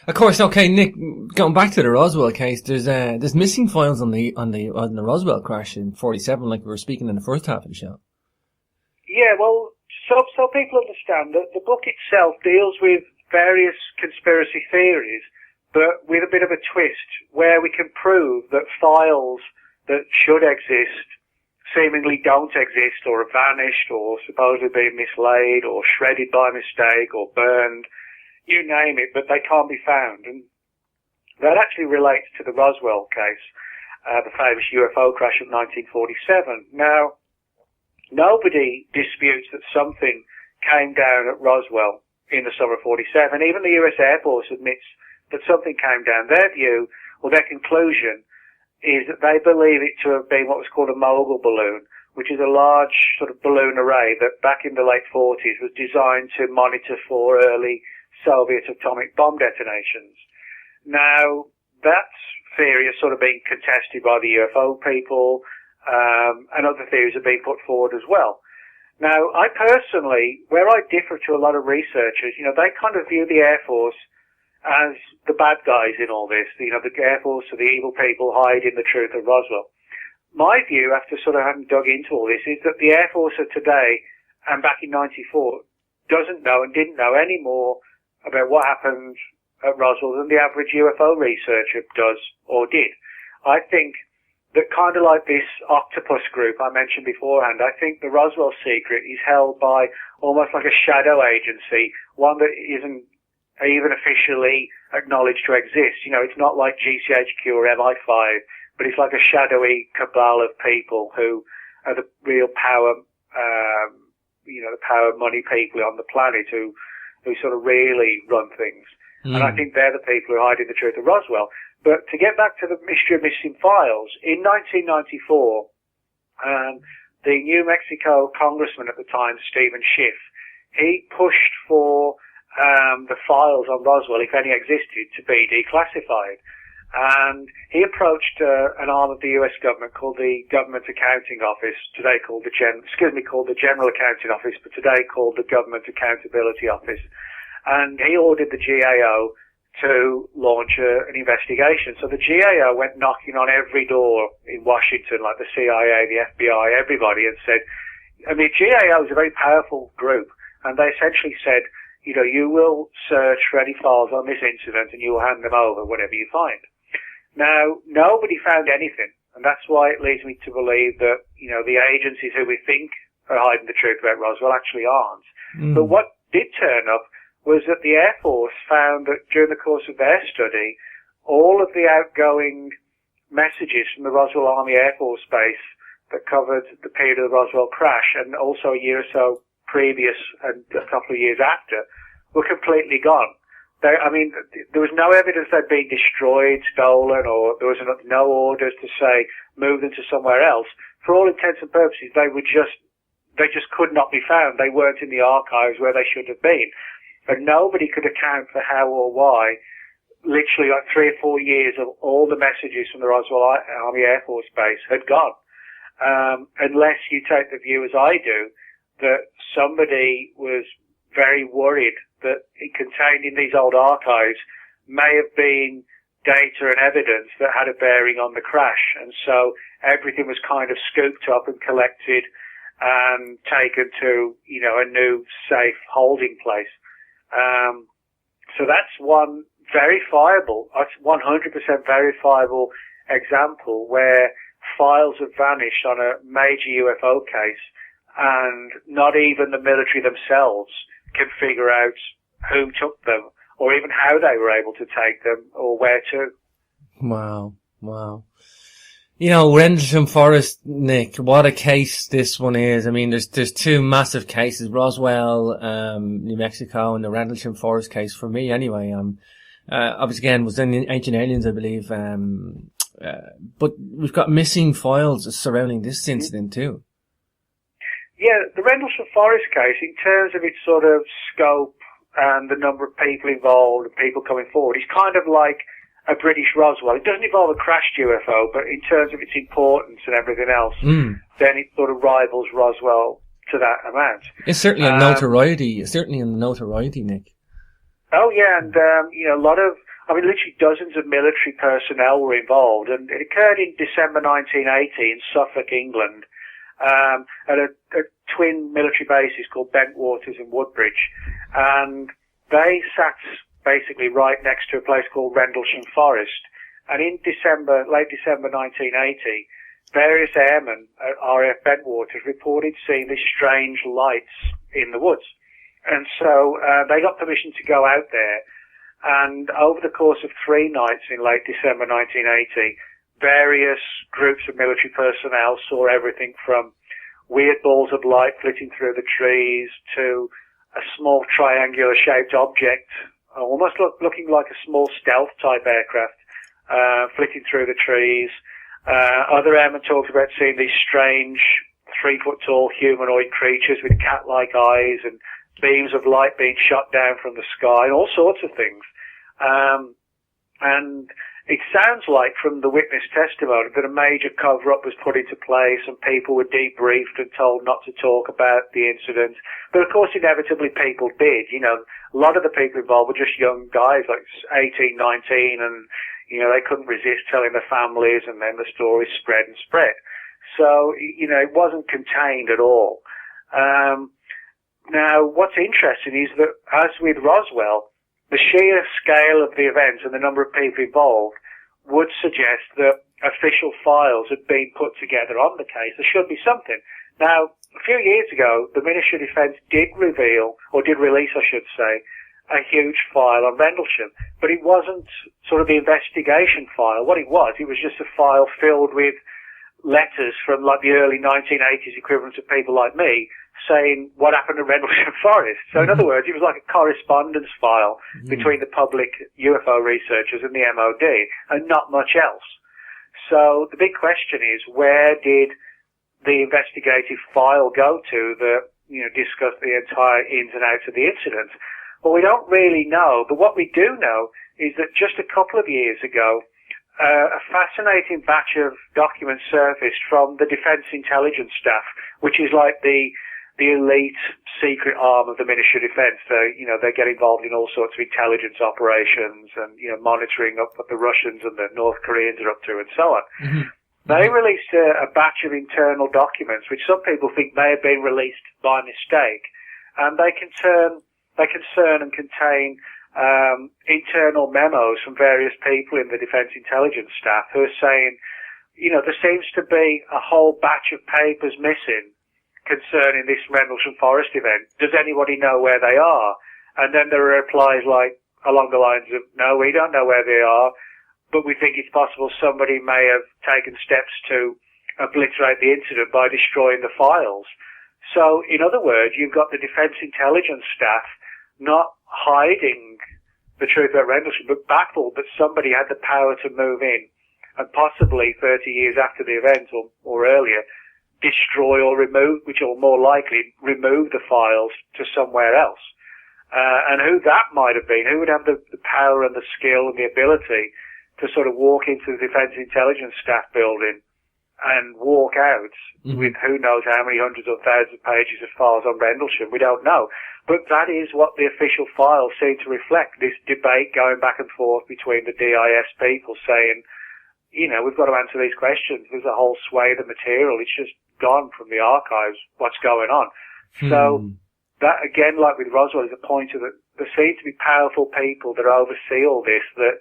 Of course, okay, Nick, going back to the Roswell case, there's missing files on the Roswell crash in 47, like we were speaking in the first half of the show. Yeah, well, so people understand that the book itself deals with various conspiracy theories, but with a bit of a twist, where we can prove that files that should exist seemingly don't exist or have vanished or supposedly been mislaid or shredded by mistake or burned, you name it, but they can't be found. And that actually relates to the Roswell case, the famous UFO crash of 1947. Now, nobody disputes that something came down at Roswell in the summer of 47. Even the US Air Force admits that something came down. Their view, or their conclusion, is that they believe it to have been what was called a mogul balloon, which is a large sort of balloon array that back in the late 40s was designed to monitor for early Soviet atomic bomb detonations. Now, that theory has sort of been contested by the UFO people, and other theories have been put forward as well. Now, I personally, where I differ to a lot of researchers, they kind of view the Air Force as the bad guys in all this. The Air Force are the evil people hiding the truth of Roswell. My view, after sort of having dug into all this, is that the Air Force of today, and back in 94, doesn't know and didn't know any more about what happened at Roswell than the average UFO researcher does or did. I think that kind of like this octopus group I mentioned beforehand, I think the Roswell secret is held by almost like a shadow agency, one that isn't even officially acknowledged to exist. It's not like GCHQ or MI5, but it's like a shadowy cabal of people who are the real power, the power money people on the planet who sort of really run things. And I think they're the people who are hiding the truth of Roswell. But to get back to the mystery of missing files, in 1994, the New Mexico congressman at the time, Stephen Schiff, he pushed for the files on Roswell, if any existed, to be declassified. And he approached an arm of the U.S. government called the Government Accounting Office, today called the General Accounting Office, but today called the Government Accountability Office. And he ordered the GAO to launch an investigation. So the GAO went knocking on every door in Washington, like the CIA, the FBI, everybody, and said, the GAO is a very powerful group, and they essentially said, you will search for any files on this incident and you will hand them over, whatever you find. Now, nobody found anything, and that's why it leads me to believe that, the agencies who we think are hiding the truth about Roswell actually aren't. But what did turn up was that the Air Force found that during the course of their study, all of the outgoing messages from the Roswell Army Air Force Base that covered the period of the Roswell crash and also a year or so previous and a couple of years after were completely gone. There was no evidence they'd been destroyed, stolen, or there was no orders to say move them to somewhere else. For all intents and purposes, they just could not be found. They weren't in the archives where they should have been. And nobody could account for how or why literally like 3 or 4 years of all the messages from the Roswell Army Air Force Base had gone. Unless you take the view, as I do, that somebody was very worried that it contained in these old archives may have been data and evidence that had a bearing on the crash. And so everything was kind of scooped up and collected and taken to, a new safe holding place. So that's one verifiable, that's 100% verifiable example where files have vanished on a major UFO case and not even the military themselves can figure out who took them or even how they were able to take them or where to. Wow. Rendlesham Forest, Nick, what a case this one is. There's two massive cases, Roswell, New Mexico, and the Rendlesham Forest case for me anyway. Obviously again, was in Ancient Aliens, I believe. But we've got missing files surrounding this incident too. Yeah, the Rendlesham Forest case, in terms of its sort of scope and the number of people involved and people coming forward, it's kind of like a British Roswell. It doesn't involve a crashed UFO, but in terms of its importance and everything else, then it sort of rivals Roswell to that amount. It's certainly a notoriety. Certainly in the notoriety, Nick. Oh yeah, and literally dozens of military personnel were involved, and it occurred in December 1980 in Suffolk, England, at a twin military bases called Bentwaters and Woodbridge, and they sat basically right next to a place called Rendlesham Forest. And in late December 1980, various airmen at RAF Bentwaters reported seeing these strange lights in the woods. And so they got permission to go out there, and over the course of 3 nights in late December 1980, various groups of military personnel saw everything from weird balls of light flitting through the trees to a small triangular-shaped object, almost looking like a small stealth-type aircraft, flitting through the trees. Other airmen talked about seeing these strange 3-foot-tall humanoid creatures with cat-like eyes and beams of light being shot down from the sky, and all sorts of things. And it sounds like from the witness testimony that a major cover-up was put into place and people were debriefed and told not to talk about the incident. But of course, inevitably people did. You know, a lot of the people involved were just young guys, like 18, 19, and, you know, they couldn't resist telling their families, and then the story spread and spread. So, you know, it wasn't contained at all. Now, what's interesting is that, as with Roswell, the sheer scale of the event and the number of people involved would suggest that official files had been put together on the case. There should be something. Now, a few years ago, the Ministry of Defence did release, I should say, a huge file on Rendlesham, but it wasn't sort of the investigation file. What it was just a file filled with letters from like the early 1980s equivalents of people like me saying what happened at Rendlesham Forest. So in other words, it was like a correspondence file between the public UFO researchers and the MOD, and not much else. So the big question is, where did the investigative file go to that, you know, discussed the entire ins and outs of the incident? Well, we don't really know, but what we do know is that just a couple of years ago, a fascinating batch of documents surfaced from the Defence Intelligence Staff, which is like the elite secret arm of the Ministry of Defence. So, you know, they get involved in all sorts of intelligence operations and, you know, monitoring up what the Russians and the North Koreans are up to and so on. Mm-hmm. They released a batch of internal documents, which some people think may have been released by mistake, and they concern and contain internal memos from various people in the Defence Intelligence Staff who are saying, you know, there seems to be a whole batch of papers missing concerning this Rendlesham Forest event. Does anybody know where they are? And then there are replies like, along the lines of, no, we don't know where they are, but we think it's possible somebody may have taken steps to obliterate the incident by destroying the files. So, in other words, you've got the Defence Intelligence Staff not hiding the truth about Rendlesham, but baffled that somebody had the power to move in and possibly 30 years after the event or earlier, destroy or remove, which will more likely remove the files to somewhere else. And who that might have been, who would have the power and the skill and the ability to sort of walk into the Defence Intelligence Staff building and walk out with who knows how many hundreds or thousands of pages of files on Rendlesham. We don't know. But that is what the official files seem to reflect, this debate going back and forth between the DIS people saying, you know, we've got to answer these questions. There's a whole swathe of material. It's just gone from the archives. What's going on? So that, again, like with Roswell, is a pointer that there seem to be powerful people that oversee all this, that,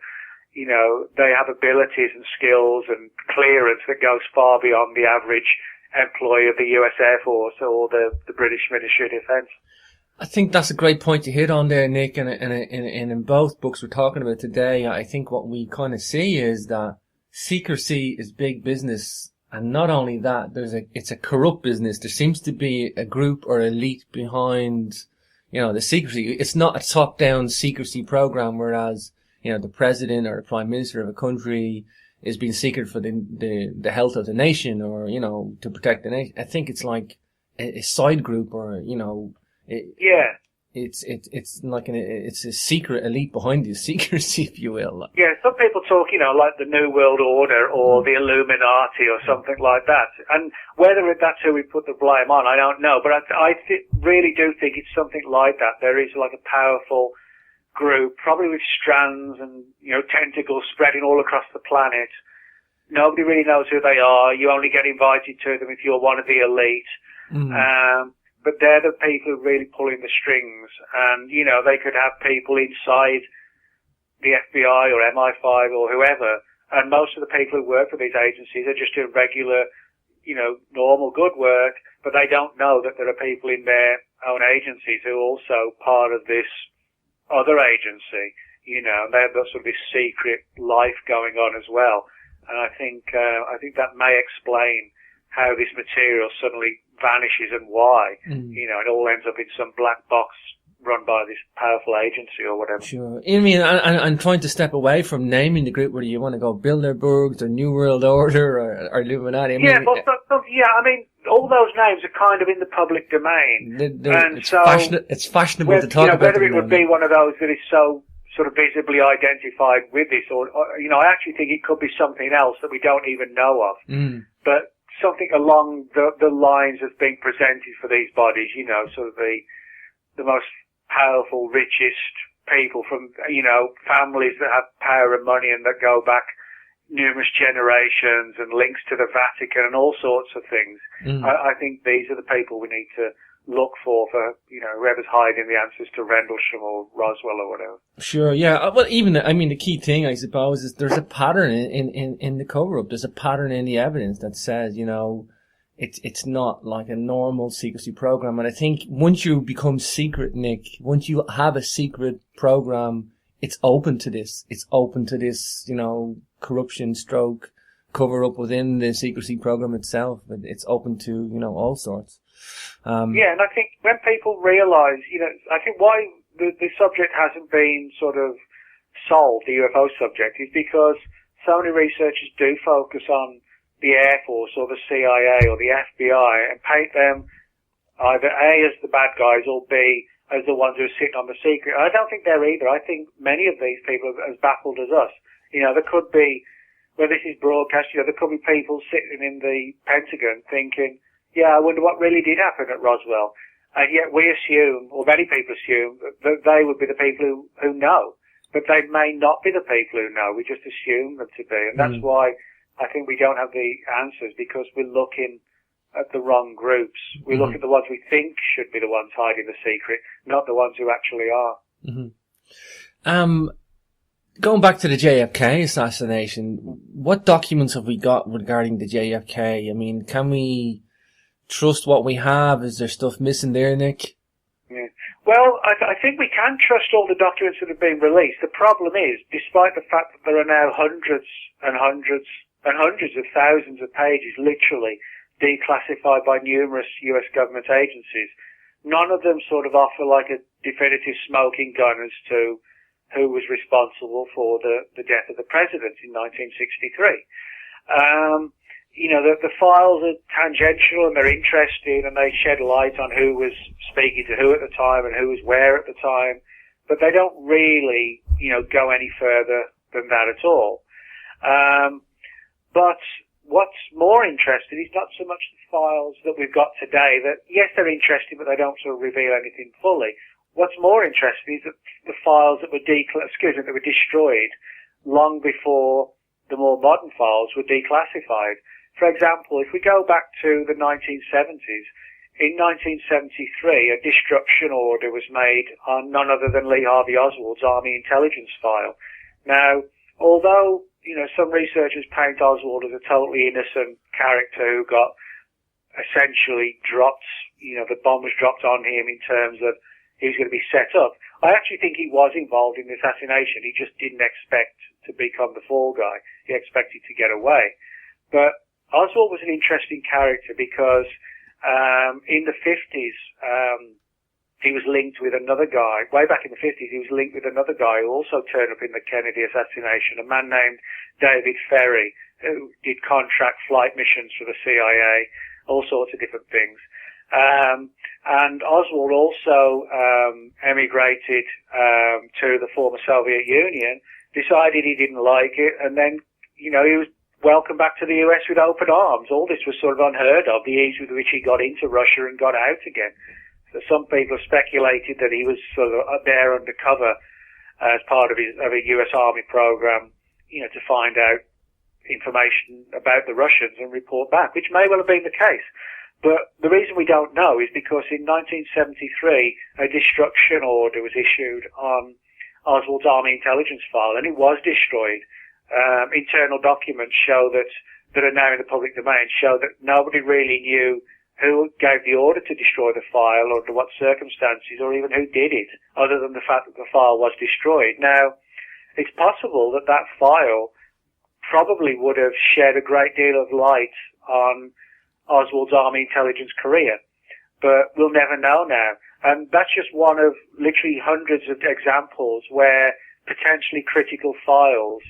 you know, they have abilities and skills and clearance that goes far beyond the average employee of the US Air Force or the British Ministry of Defence. I think that's a great point to hit on there, Nick, and in both books we're talking about today, I think what we kind of see is that secrecy is big business, and not only that, it's a corrupt business. There seems to be a group or elite behind, you know, the secrecy. It's not a top-down secrecy program, whereas, you know, the president or the prime minister of a country is being secret for the health of the nation, or, you know, to protect the nation. I think it's like a side group, or, you know, it's like it's a secret elite behind the secrecy, if you will. Yeah, some people talk, you know, like the New World Order or the Illuminati or something like that. And whether that's who we put the blame on, I don't know. But I really do think it's something like that. There is like a powerful group, probably with strands and, you know, tentacles spreading all across the planet. Nobody really knows who they are. You only get invited to them if you're one of the elite. But they're the people who are really pulling the strings. And, you know, they could have people inside the FBI or MI5 or whoever And most of the people who work for these agencies are just doing regular, normal good work, but they don't know that there are people in their own agencies who are also part of this other agency, and they have sort of this secret life going on as well. And I think that may explain how this material suddenly vanishes and why, it all ends up in some black box run by this powerful agency or whatever. Sure. I mean, I'm trying to step away from naming the group, whether you want to go Bilderbergs or New World Order or Illuminati. I mean, all those names are kind of in the public domain. It's fashionable to talk about whether it would be one of those that is so sort of visibly identified with this, or I actually think it could be something else that we don't even know of. But something along the lines of being presented for these bodies, sort of the most powerful, richest people from, families that have power and money and that go back numerous generations and links to the Vatican and all sorts of things. I think these are the people we need to look for, whoever's hiding the answers to Rendlesham or Roswell or whatever. Sure, yeah. Well, the key thing, I suppose, is there's a pattern in the cover-up. There's a pattern in the evidence that says, it's not like a normal secrecy program. And I think once you become secret, Nick, once you have a secret program, it's open to this. It's open to this, corruption stroke cover up within the secrecy program itself. It's open to, all sorts. And I think when people realize, I think why the subject hasn't been sort of solved, the UFO subject, is because so many researchers do focus on the Air Force or the CIA or the FBI and paint them either A, as the bad guys, or B, as the ones who are sitting on the secret. I don't think they're either. I think many of these people are as baffled as us. There could be, where this is broadcast, there could be people sitting in the Pentagon thinking, I wonder what really did happen at Roswell. And yet we assume, or many people assume, that they would be the people who know. But they may not be the people who know. We just assume them to be. And that's why I think we don't have the answers, because we're looking at the wrong groups. We look at the ones we think should be the ones hiding the secret, not the ones who actually are. Going back to the JFK assassination, what documents have we got regarding the JFK? I mean, can we trust what we have? Is there stuff missing there, Nick? Yeah. Well, I think we can trust all the documents that have been released. The problem is, despite the fact that there are now hundreds and hundreds and hundreds of thousands of pages literally declassified by numerous US government agencies, none of them sort of offer like a definitive smoking gun as to who was responsible for the death of the president in 1963. The files are tangential and they're interesting and they shed light on who was speaking to who at the time and who was where at the time, but they don't really, go any further than that at all. But what's more interesting is not so much the files that we've got today that, yes, they're interesting, but they don't sort of reveal anything fully. What's more interesting is that the files that were destroyed long before the more modern files were declassified. For example, if we go back to the 1970s, in 1973, a destruction order was made on none other than Lee Harvey Oswald's Army intelligence file. Now, although, some researchers paint Oswald as a totally innocent character who got essentially dropped, the bomb was dropped on him in terms of he was going to be set up, I actually think he was involved in the assassination. He just didn't expect to become the fall guy. He expected to get away. But Oswald was an interesting character because in the 50s, he was linked with another guy. Way back in the 50s, he was linked with another guy who also turned up in the Kennedy assassination, a man named David Ferry, who did contract flight missions for the CIA, all sorts of different things. And Oswald also emigrated to the former Soviet Union, decided he didn't like it, and then, he was welcomed back to the US with open arms. All this was sort of unheard of, the ease with which he got into Russia and got out again. So some people speculated that he was sort of there undercover as part of a US Army program, to find out information about the Russians and report back, which may well have been the case. But the reason we don't know is because in 1973, a destruction order was issued on Oswald's Army intelligence file, and it was destroyed. internal documents that are now in the public domain show that nobody really knew who gave the order to destroy the file, or under what circumstances, or even who did it, other than the fact that the file was destroyed. Now, it's possible that that file probably would have shed a great deal of light on Oswald's Army intelligence career, but we'll never know now. And that's just one of literally hundreds of examples where potentially critical files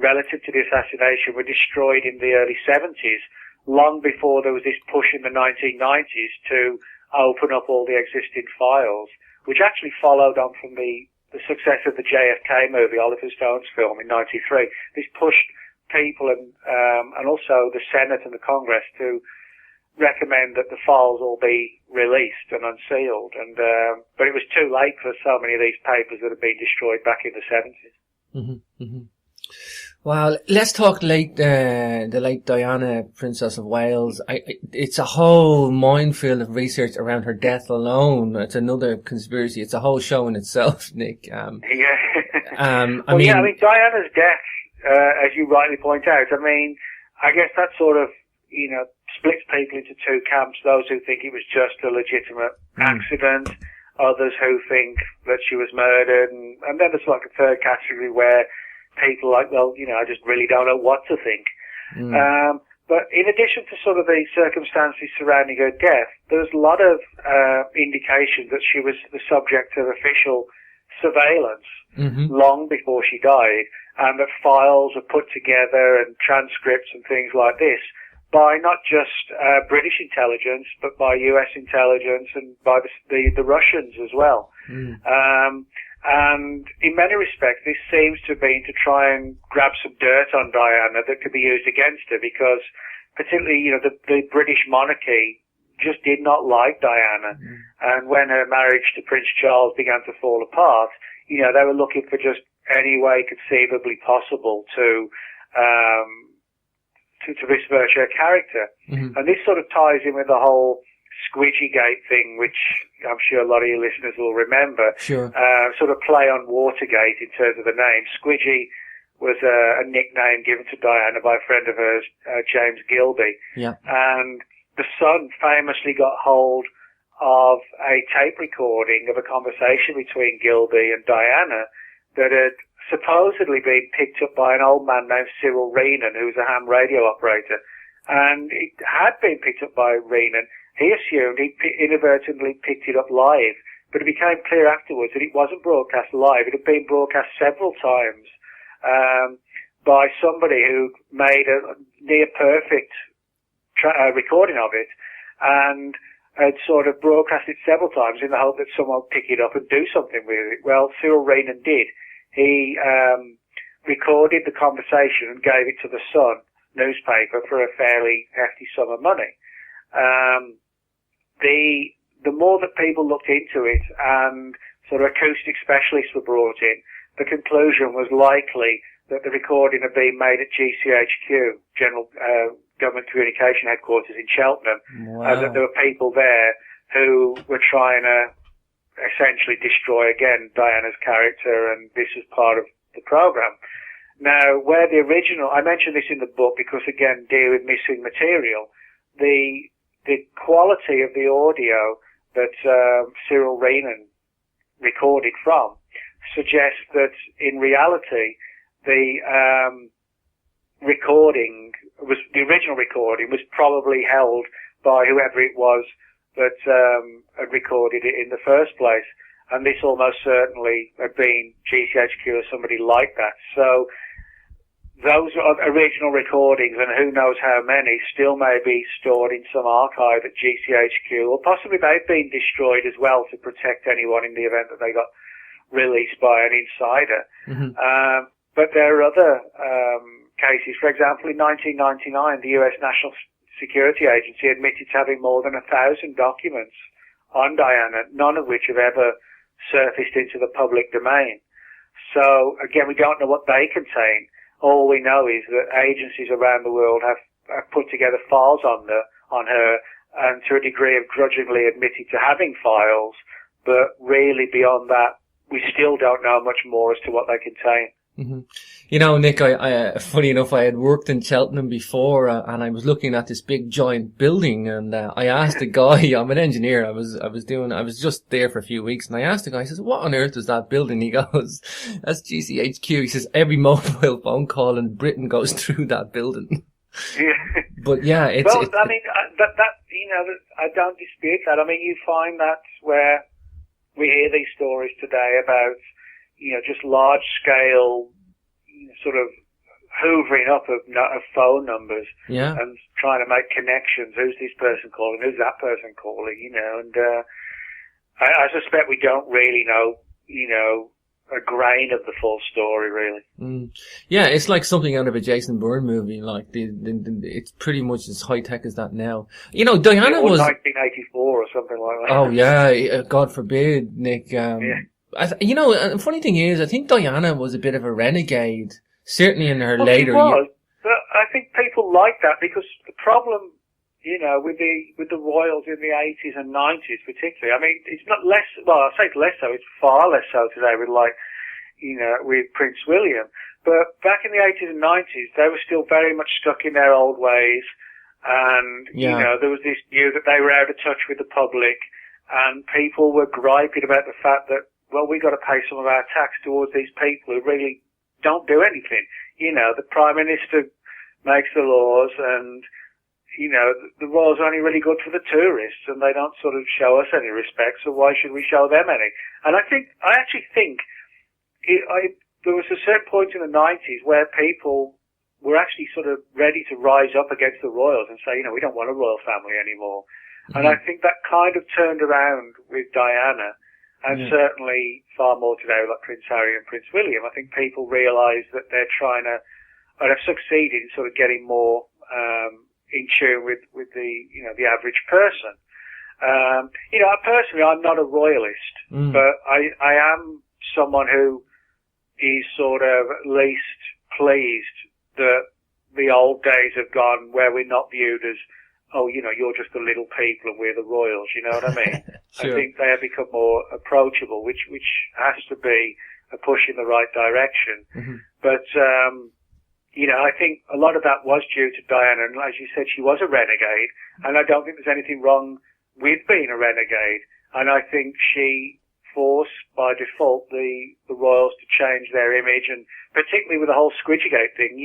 relative to the assassination were destroyed in the early 70s, long before there was this push in the 1990s to open up all the existing files, which actually followed on from the success of the JFK movie, Oliver Stone's film in 93. This pushed people and also the Senate and the Congress to recommend that the files all be released and unsealed. And but it was too late for so many of these papers that had been destroyed back in the 70s. Mm-hmm, mm-hmm. Well, let's talk the late Diana, Princess of Wales. It's a whole minefield of research around her death alone. It's another conspiracy. It's a whole show in itself, Nick. I mean, Diana's death, as you rightly point out, I guess that sort of, splits people into two camps. Those who think it was just a legitimate accident, others who think that she was murdered, and then there's like a third category where people like, I just really don't know what to think. But in addition to sort of the circumstances surrounding her death, there's a lot of indication that she was the subject of official surveillance long before she died, and that files were put together and transcripts and things like this by not just British intelligence, but by US intelligence and by the Russians as well. And in many respects, this seems to have been to try and grab some dirt on Diana that could be used against her, because particularly, the British monarchy just did not like Diana. And when her marriage to Prince Charles began to fall apart, they were looking for just any way conceivably possible to besmirch her character. And this sort of ties in with the whole Squidgygate thing, which I'm sure a lot of your listeners will remember. Sure. Sort of play on Watergate in terms of the name. Squidgy was a nickname given to Diana by a friend of hers, James Gilby. Yeah. And the Sun famously got hold of a tape recording of a conversation between Gilby and Diana that had supposedly been picked up by an old man named Cyril Reenan, who was a ham radio operator. And it had been picked up by Reenan. He assumed he inadvertently picked it up live, but it became clear afterwards that it wasn't broadcast live. It had been broadcast several times by somebody who made a near-perfect recording of it, and had sort of broadcast it several times in the hope that someone would pick it up and do something with it. Well, Cyril Reenan did. He recorded the conversation and gave it to the Sun newspaper for a fairly hefty sum of money. The more that people looked into it and sort of acoustic specialists were brought in, the conclusion was likely that the recording had been made at GCHQ, General Government Communication Headquarters in Cheltenham, and that there were people there who were trying to essentially destroy again Diana's character, and this was part of the program. Now, where the original, I mentioned this in the book because again, deal with missing material, the quality of the audio that Cyril Reenan recorded from suggests that in reality the original recording was probably held by whoever it was that had recorded it in the first place, and this almost certainly had been GCHQ or somebody like that. So those original recordings, and who knows how many, still may be stored in some archive at GCHQ, or possibly they've been destroyed as well to protect anyone in the event that they got released by an insider. But there are other cases. For example, in 1999, the US National Security Agency admitted to having more than 1,000 documents on Diana, none of which have ever surfaced into the public domain. So, again, we don't know what they contain. All we know is that agencies around the world have put together files on her, and to a degree have grudgingly admitted to having files, but really beyond that, we still don't know much more as to what they contain. Mm-hmm. You know, Nick, funny enough, I had worked in Cheltenham before, and I was looking at this big giant building, and I asked the guy, I'm an engineer, I was just there for a few weeks, and I asked the guy, I says, what on earth is that building? He goes, that's GCHQ. He says, every mobile phone call in Britain goes through that building. Yeah. But yeah, I mean, I don't dispute that. I mean, you find that where we hear these stories today about, just large scale, sort of hoovering up of phone numbers, and trying to make connections. Who's this person calling? Who's that person calling? And I suspect we don't really know, a grain of the full story, really. Mm. Yeah, it's like something out of a Jason Bourne movie. Like it's pretty much as high tech as that now. Diana was 1984 or something like that. Oh yeah, God forbid, Nick. The funny thing is, I think Diana was a bit of a renegade, certainly in her later years. But I think people like that because the problem, with the royals in the 80s and 90s particularly, I mean, it's not less, well, I say it's less so, it's far less so today with with Prince William. But back in the 80s and 90s, they were still very much stuck in their old ways. And, there was this view that they were out of touch with the public, and people were griping about the fact that, well, we got to pay some of our tax towards these people who really don't do anything. The Prime Minister makes the laws, and, the royals are only really good for the tourists, and they don't sort of show us any respect, so why should we show them any? And I actually think there was a certain point in the 90s where people were actually sort of ready to rise up against the royals and say, we don't want a royal family anymore. Mm-hmm. And I think that kind of turned around with Diana, and certainly far more today with Prince Harry and Prince William. I think people realise that they're trying to, and have succeeded in sort of getting more in tune with the average person. Personally, I'm not a royalist, but I am someone who is sort of at least pleased that the old days have gone where we're not viewed as, you're just the little people and we're the royals, you know what I mean? Sure. I think they have become more approachable, which has to be a push in the right direction. Mm-hmm. But, I think a lot of that was due to Diana, and as you said, she was a renegade, and I don't think there's anything wrong with being a renegade, and I think she forced by default the royals to change their image, and particularly with the whole Squidgegate thing,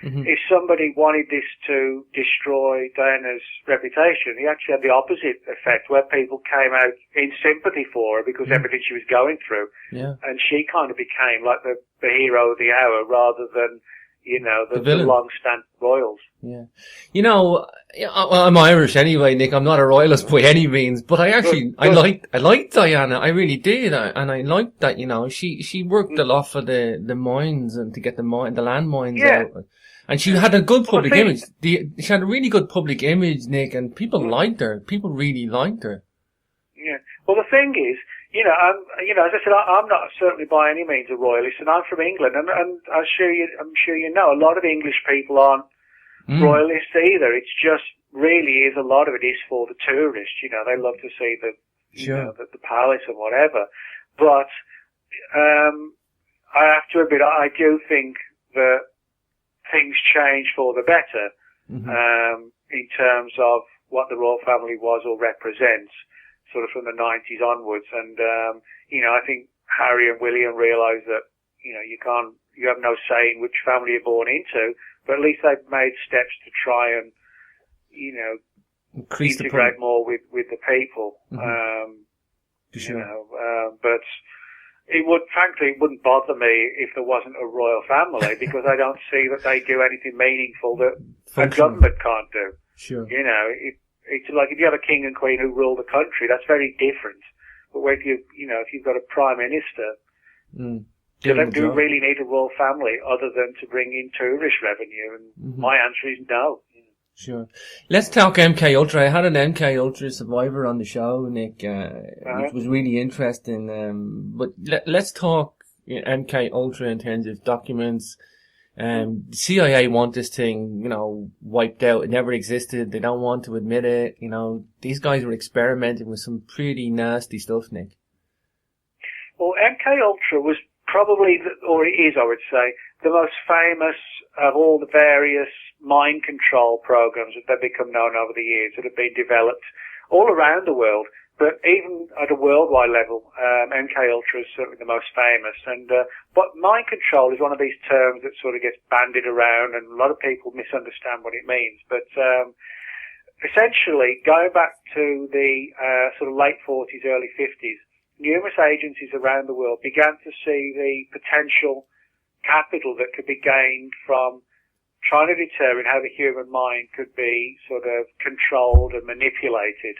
if somebody wanted this to destroy Diana's reputation, he actually had the opposite effect, where people came out in sympathy for her because everything she was going through, and she kind of became like the hero of the hour rather than the long-standing royals. Yeah. I'm Irish anyway, Nick. I'm not a royalist by any means, but I liked Diana. I really did. And I liked that, she worked a lot for the mines and to get the land mines out. And she had a good public image. She had a really good public image, Nick, and people liked her. People really liked her. Yeah. Well, the thing is, as I said, I'm not certainly by any means a royalist, and I'm from England, and I'm sure you know, a lot of English people aren't royalists either. It's just really a lot of it is for the tourists. They love to see the palace and whatever. But I have to admit, I do think that things change for the better in terms of what the royal family was or represents, sort of from the 90s onwards. And, I think Harry and William realised that, you have no say in which family you're born into, but at least they've made steps to try and, integrate more with the people. But it wouldn't bother me if there wasn't a royal family, because I don't see that they do anything meaningful that a government can't do. Sure. It's like if you have a king and queen who rule the country, that's very different. But if you've got a prime minister, do they really need a royal family other than to bring in tourist revenue? And my answer is no. Sure. Let's talk MK Ultra. I had an MK Ultra survivor on the show, Nick, which was really interesting. But let's talk MK Ultra in terms of documents. The CIA want this thing, wiped out. It never existed. They don't want to admit it. These guys were experimenting with some pretty nasty stuff, Nick. Well, MK Ultra was probably, or it is, I would say, the most famous of all the various mind control programs that have become known over the years that have been developed all around the world. But even at a worldwide level, MK Ultra is certainly the most famous. But mind control is one of these terms that sort of gets bandied around, and a lot of people misunderstand what it means. But essentially, going back to the sort of late 40s, early 50s, numerous agencies around the world began to see the potential capital that could be gained from trying to determine how the human mind could be sort of controlled and manipulated.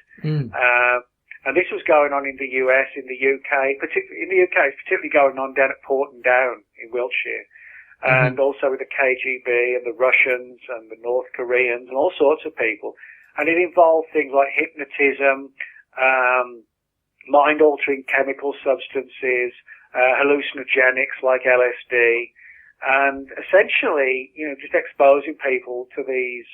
And this was going on in the US, in the UK, particularly in the UK, it's particularly going on down at Porton Down in Wiltshire, and also with the KGB and the Russians and the North Koreans and all sorts of people. And it involved things like hypnotism, mind-altering chemical substances, hallucinogenics like LSD, and essentially, just exposing people to these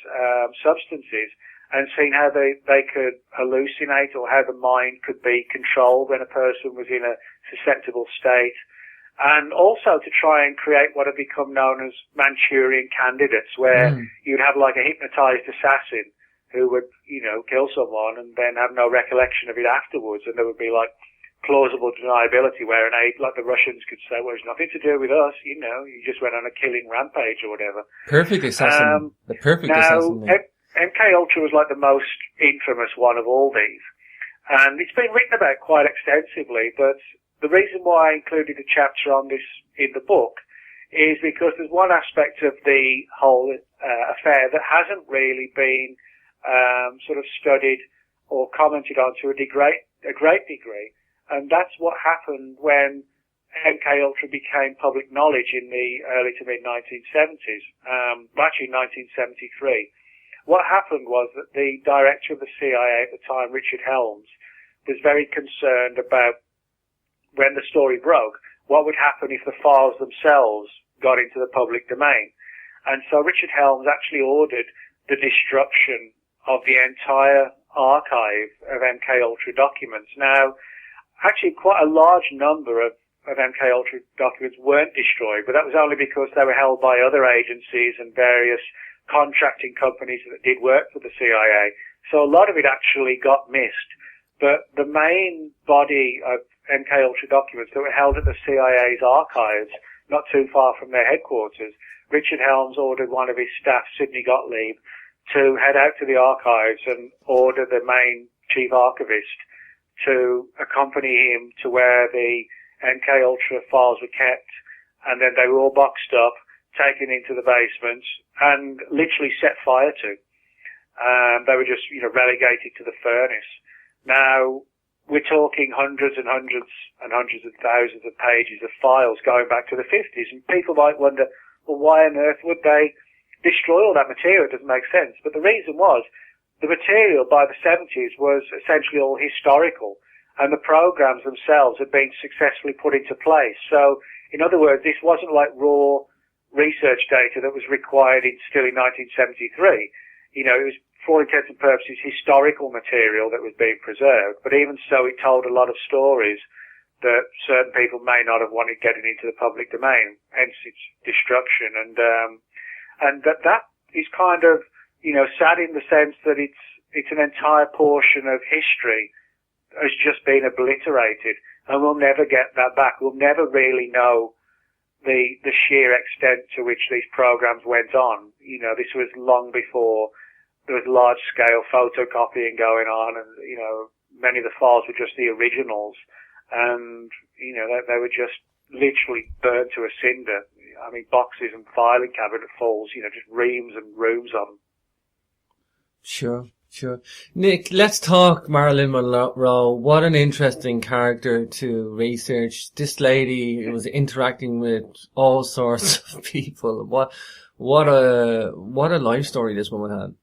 substances and seeing how they could hallucinate, or how the mind could be controlled when a person was in a susceptible state. And also to try and create what have become known as Manchurian candidates, where you'd have like a hypnotized assassin who would, kill someone and then have no recollection of it afterwards, and there would be like plausible deniability where like the Russians could say, well, it's nothing to do with us, you just went on a killing rampage or whatever. Perfect assassin. The perfect assassin. MK Ultra was like the most infamous one of all these. And it's been written about quite extensively, but the reason why I included a chapter on this in the book is because there's one aspect of the whole affair that hasn't really been sort of studied or commented on to a great degree, and that's what happened when MK Ultra became public knowledge in the early to mid 1970s, actually 1973. What happened was that the director of the CIA at the time, Richard Helms, was very concerned about when the story broke, what would happen if the files themselves got into the public domain. And so Richard Helms actually ordered the destruction of the entire archive of MK Ultra documents. Now, actually quite a large number of MK Ultra documents weren't destroyed, but that was only because they were held by other agencies and various contracting companies that did work for the CIA. So a lot of it actually got missed. But the main body of MK Ultra documents that were held at the CIA's archives, not too far from their headquarters, Richard Helms ordered one of his staff, Sidney Gottlieb, to head out to the archives and order the main chief archivist to accompany him to where the MK Ultra files were kept, and then they were all boxed up, taken into the basement, and literally set fire to. They were just, relegated to the furnace. Now, we're talking hundreds and hundreds and hundreds of thousands of pages of files going back to the 50s, and people might wonder, well, why on earth would they destroy all that material? It doesn't make sense. But the reason was, the material by the 70s was essentially all historical, and the programs themselves had been successfully put into place. So, in other words, this wasn't like raw research data that was required still in 1973. It was, for all intents and purposes, historical material that was being preserved. But even so, it told a lot of stories that certain people may not have wanted getting into the public domain, hence its destruction. And that is kind of, sad in the sense that it's an entire portion of history has just been obliterated, and we'll never get that back. We'll never really know the sheer extent to which these programs went on. This was long before there was large scale photocopying going on, and, many of the files were just the originals, and, they were just literally burned to a cinder. I mean, boxes and filing cabinet fulls, just reams and rooms of them. Sure. Nick, let's talk Marilyn Monroe. What an interesting character to research. This lady was interacting with all sorts of people. What a life story this woman had.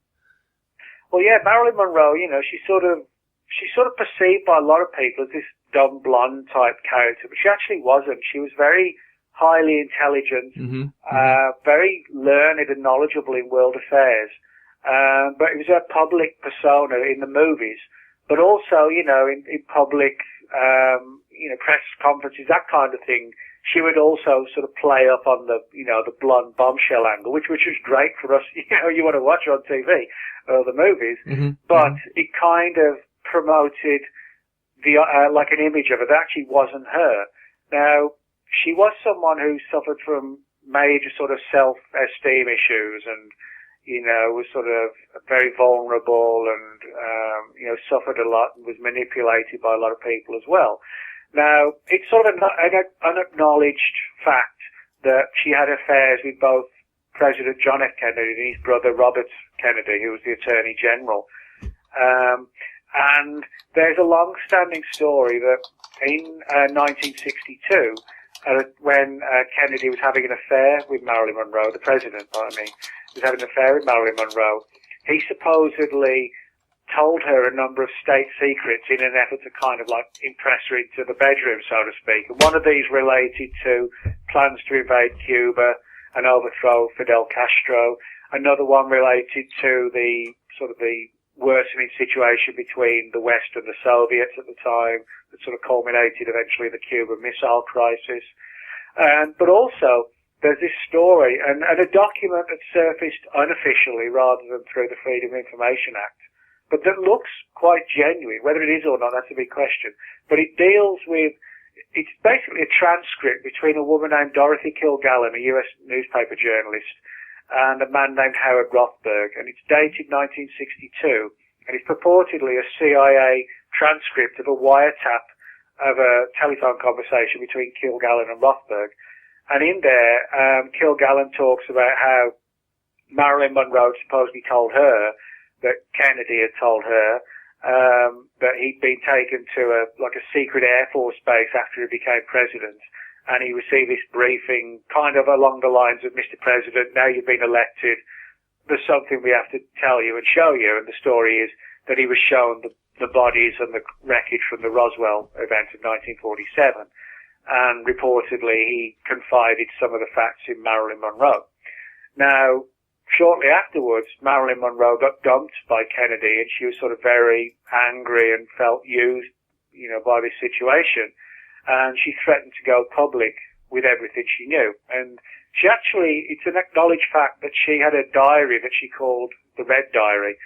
Well, yeah, Marilyn Monroe, she's sort of perceived by a lot of people as this dumb blonde type character, but she actually wasn't. She was very highly intelligent, very learned and knowledgeable in world affairs. But it was a public persona in the movies, but also, in public, press conferences, that kind of thing. she would also sort of play up on the, the blonde bombshell angle, which was great for us. You want to watch her on TV or the movies, but it kind of promoted the, like an image of her that actually wasn't her. Now, she was someone who suffered from major sort of self-esteem issues and, was sort of very vulnerable and, suffered a lot and was manipulated by a lot of people as well. Now, it's sort of an unacknowledged fact that she had affairs with both President John F. Kennedy and his brother Robert Kennedy, who was the Attorney General. And there's a long-standing story that in 1962, when Kennedy was having an affair with Marilyn Monroe, the president, was having an affair with Marilyn Monroe, he supposedly told her a number of state secrets in an effort to kind of like impress her into the bedroom, so to speak. And one of these related to plans to invade Cuba and overthrow Fidel Castro. Another one related to the sort of the worsening situation between the West and the Soviets at the time that sort of culminated eventually in the Cuban Missile Crisis. But also, there's this story and a document that surfaced unofficially rather than through the Freedom of Information Act, but that looks quite genuine. Whether it is or not, that's a big question. But it deals with, it's basically a transcript between a woman named Dorothy Kilgallen, a US newspaper journalist, and a man named Howard Rothberg, and it's dated 1962, and it's purportedly a CIA transcript of a wiretap of a telephone conversation between Kilgallen and Rothberg. And in there, Kilgallen talks about how Marilyn Monroe supposedly told her that Kennedy had told her that he'd been taken to a secret Air Force base after he became president. And he received this briefing kind of along the lines of, Mr. President, now you've been elected, there's something we have to tell you and show you. And the story is that he was shown the bodies and the wreckage from the Roswell event of 1947. And reportedly he confided some of the facts in Marilyn Monroe. Now, shortly afterwards, Marilyn Monroe got dumped by Kennedy, and she was sort of very angry and felt used, by this situation. And she threatened to go public with everything she knew. And she actually, it's an acknowledged fact that she had a diary that she called the Red Diary.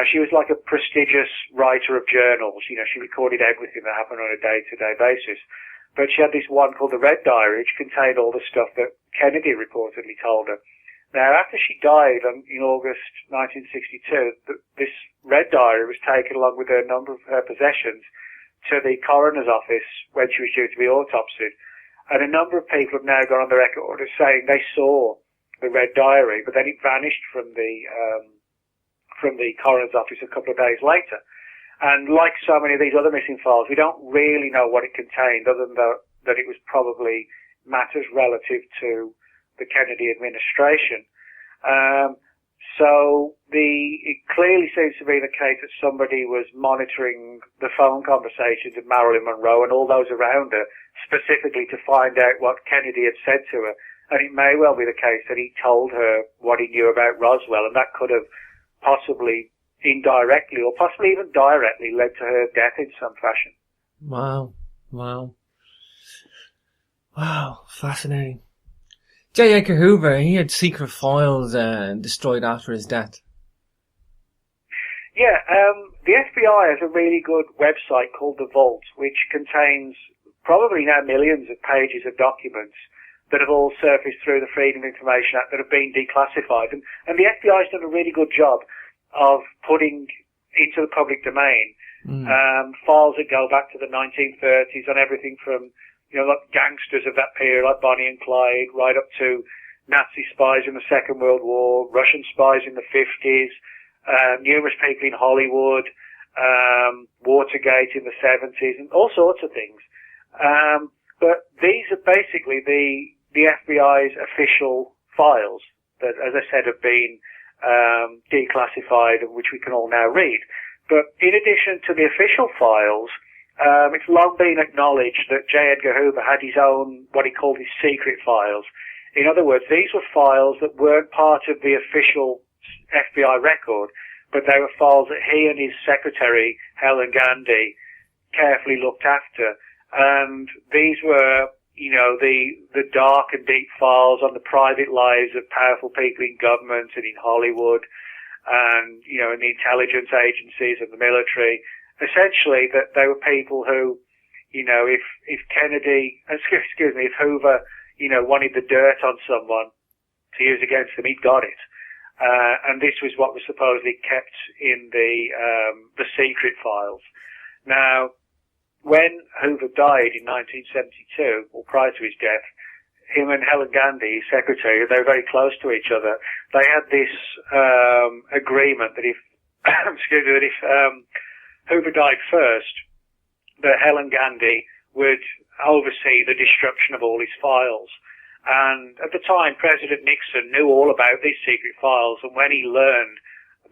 She was like a prestigious writer of journals. She recorded everything that happened on a day-to-day basis. But she had this one called the Red Diary, which contained all the stuff that Kennedy reportedly told her. Now, after she died in August 1962, this Red Diary was taken along with a number of her possessions to the coroner's office when she was due to be autopsied. And a number of people have now gone on the record as saying they saw the Red Diary, but then it vanished from the coroner's office a couple of days later. And like so many of these other missing files, we don't really know what it contained, other than that it was probably matters relative to the Kennedy administration. So it clearly seems to be the case that somebody was monitoring the phone conversations of Marilyn Monroe and all those around her, specifically to find out what Kennedy had said to her. And it may well be the case that he told her what he knew about Roswell, and that could have possibly indirectly or possibly even directly led to her death in some fashion. Wow, fascinating. J. Edgar Hoover, he had secret files destroyed after his death. Yeah, the FBI has a really good website called The Vault, which contains probably now millions of pages of documents that have all surfaced through the Freedom of Information Act that have been declassified. And the FBI has done a really good job of putting into the public domain files that go back to the 1930s on everything from, like gangsters of that period, like Bonnie and Clyde, right up to Nazi spies in the Second World War, Russian spies in the 50s, numerous people in Hollywood, Watergate in the 70s, and all sorts of things. But these are basically the FBI's official files that, as I said, have been declassified and which we can all now read. But in addition to the official files, it's long been acknowledged that J. Edgar Hoover had his own, what he called his secret files. In other words, these were files that weren't part of the official FBI record, but they were files that he and his secretary, Helen Gandy, carefully looked after. And these were, the dark and deep files on the private lives of powerful people in government and in Hollywood and, in the intelligence agencies and the military. Essentially, that they were people who, if Kennedy, if Hoover, wanted the dirt on someone to use against them, he'd got it. And this was what was supposedly kept in the secret files. Now, when Hoover died in 1972, or prior to his death, him and Helen Gandhi, his secretary, they were very close to each other. They had this agreement that if Hoover died first, that Helen Gandhi would oversee the destruction of all his files. And at the time, President Nixon knew all about these secret files, and when he learned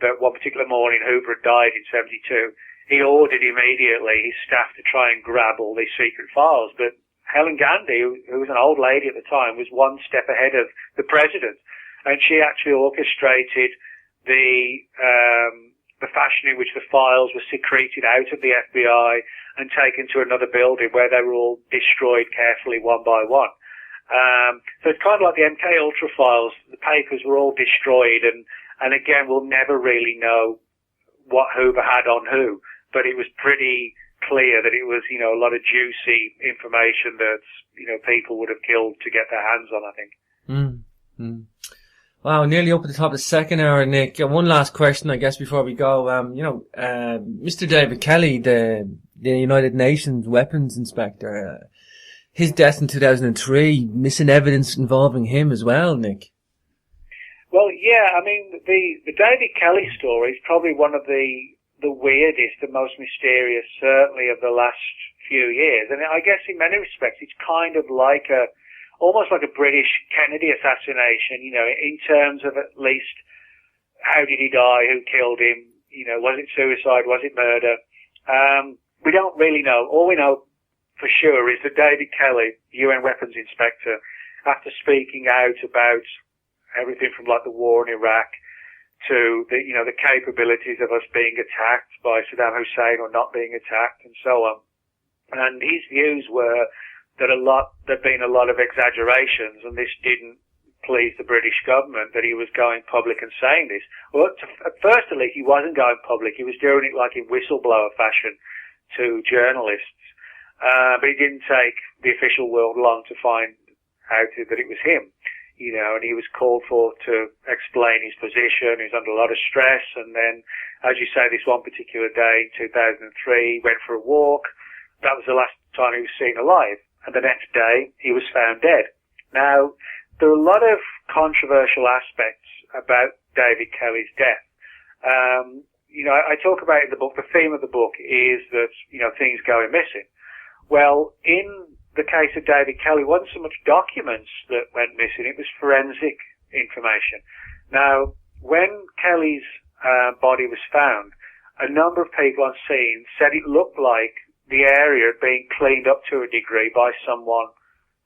that one particular morning Hoover had died in 72, he ordered immediately his staff to try and grab all these secret files. But Helen Gandhi, who was an old lady at the time, was one step ahead of the president, and she actually orchestrated the fashion in which the files were secreted out of the FBI and taken to another building where they were all destroyed carefully one by one. So it's kind of like the MK Ultra files. The papers were all destroyed, and again, we'll never really know what Hoover had on who, but it was pretty clear that it was, a lot of juicy information that, people would have killed to get their hands on, I think. Wow, nearly up at the top of the second hour, Nick. One last question, I guess, before we go. Mr. David Kelly, the United Nations weapons inspector, his death in 2003, missing evidence involving him as well, Nick. Well, yeah, I mean, the David Kelly story is probably one of the weirdest and most mysterious, certainly, of the last few years. And I guess in many respects, it's kind of like almost like a British Kennedy assassination, in terms of at least how did he die, who killed him, was it suicide, was it murder? We don't really know. All we know for sure is that David Kelly, UN weapons inspector, after speaking out about everything from like the war in Iraq to the capabilities of us being attacked by Saddam Hussein or not being attacked and so on. And his views were that there'd been a lot of exaggerations, and this didn't please the British government that he was going public and saying this. Well, at first at least he wasn't going public. He was doing it like in whistleblower fashion to journalists. But it didn't take the official world long to find out that it was him. And he was called for to explain his position. He was under a lot of stress. And then, as you say, this one particular day in 2003, went for a walk. That was the last time he was seen alive. And the next day, he was found dead. Now, there are a lot of controversial aspects about David Kelly's death. I talk about it in the book. The theme of the book is that, things going missing. Well, in the case of David Kelly, it wasn't so much documents that went missing, it was forensic information. Now, when Kelly's body was found, a number of people on scene said it looked like the area had been cleaned up to a degree by someone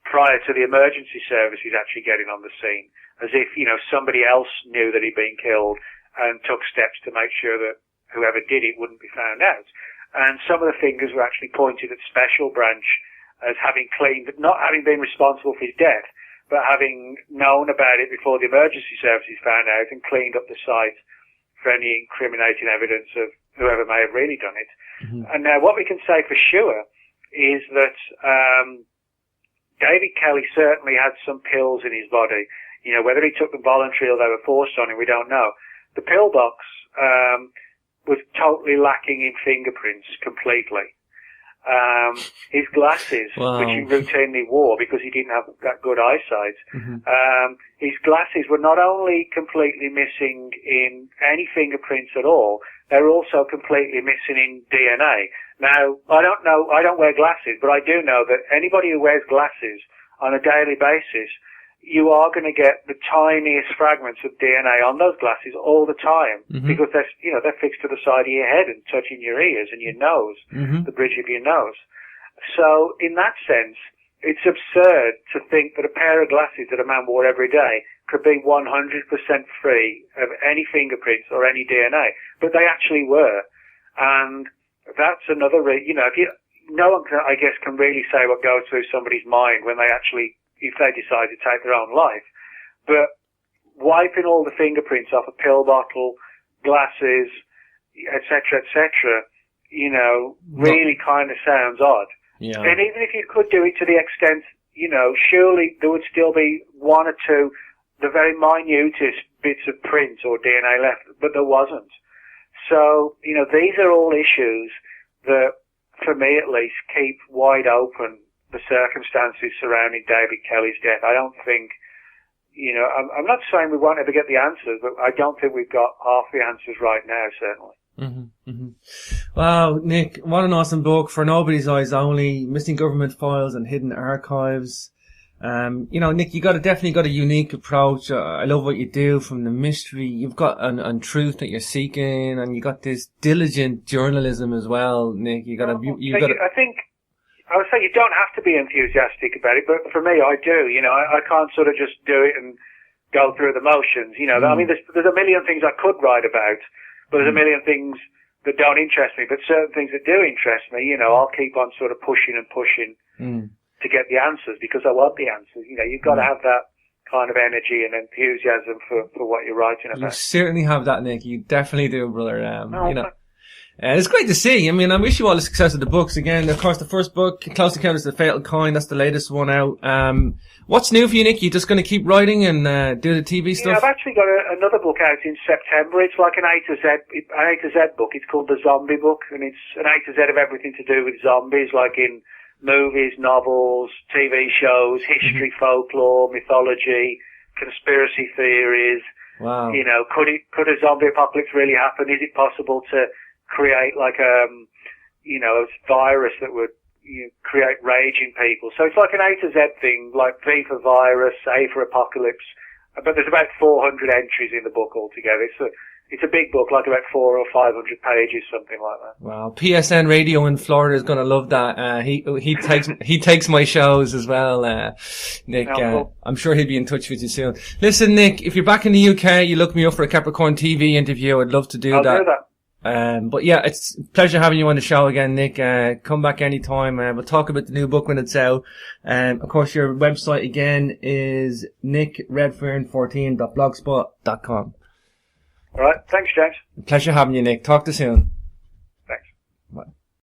prior to the emergency services actually getting on the scene, as if, somebody else knew that he'd been killed and took steps to make sure that whoever did it wouldn't be found out. And some of the fingers were actually pointed at Special Branch as having not having been responsible for his death, but having known about it before the emergency services found out and cleaned up the site for any incriminating evidence of whoever may have really done it. Mm-hmm. And now what we can say for sure is that David Kelly certainly had some pills in his body. Whether he took them voluntarily or they were forced on him, we don't know. The pill box was totally lacking in fingerprints completely. His glasses, wow, which he routinely wore because he didn't have that good eyesight, his glasses were not only completely missing in any fingerprints at all, they were also completely missing in DNA. Now, I don't wear glasses, but I do know that anybody who wears glasses on a daily basis, you are going to get the tiniest fragments of DNA on those glasses all the time, because they're fixed to the side of your head and touching your ears and your nose, the bridge of your nose. So in that sense, it's absurd to think that a pair of glasses that a man wore every day could be 100% free of any fingerprints or any DNA, but they actually were. And that's another, no one can, I guess, can really say what goes through somebody's mind when if they decide to take their own life. But wiping all the fingerprints off a pill bottle, glasses, etc., really kind of sounds odd. Yeah. And even if you could do it to the extent, surely there would still be one or two, the very minutest bits of print or DNA left, but there wasn't. So, these are all issues that, for me at least, keep wide open the circumstances surrounding David Kelly's death. I don't think, I'm not saying we won't ever get the answers, but I don't think we've got half the answers right now, certainly. Wow, Nick, what an awesome book. For Nobody's Eyes Only, Missing Government Files and Hidden Archives. Nick, you definitely got a unique approach. I love what you do from the mystery. You've got an truth that you're seeking, and you got this diligent journalism as well, Nick. I think I would say you don't have to be enthusiastic about it, but for me, I do. I can't sort of just do it and go through the motions. I mean, there's a million things I could write about, but there's a million things that don't interest me. But certain things that do interest me, I'll keep on sort of pushing and pushing. To get the answers, because I want the answers. You've got to have that kind of energy and enthusiasm for what you're writing about. You certainly have that, Nick. You definitely do, brother. It's great to see. I mean, I wish you all the success of the books. Again, of course, the first book, Close Encounters of the Fatal Coin, that's the latest one out. What's new for you, Nick? You just going to keep writing and do the TV stuff? I've actually got another book out in September. It's like an A to Z book. It's called The Zombie Book, and it's an A to Z of everything to do with zombies, like in movies, novels, TV shows, history, folklore, mythology, conspiracy theories. Wow. Could a zombie apocalypse really happen? Is it possible to create like a virus that would create rage in people? So it's like an A to Z thing, like V for virus, A for apocalypse. But there's about 400 entries in the book altogether. It's a big book, like about 400 or 500 pages, something like that. Wow. PSN Radio in Florida is going to love that. He takes my shows as well, Nick. Cool. I'm sure he'll be in touch with you soon. Listen, Nick, if you're back in the UK, you look me up for a Capricorn TV interview. I'd love to do that. I'll do that. But yeah, it's a pleasure having you on the show again, Nick. Come back anytime. We'll talk about the new book when it's out. Of course, your website again is nickredfern14.blogspot.com. All right. Thanks, James. Pleasure having you, Nick. Talk to you soon.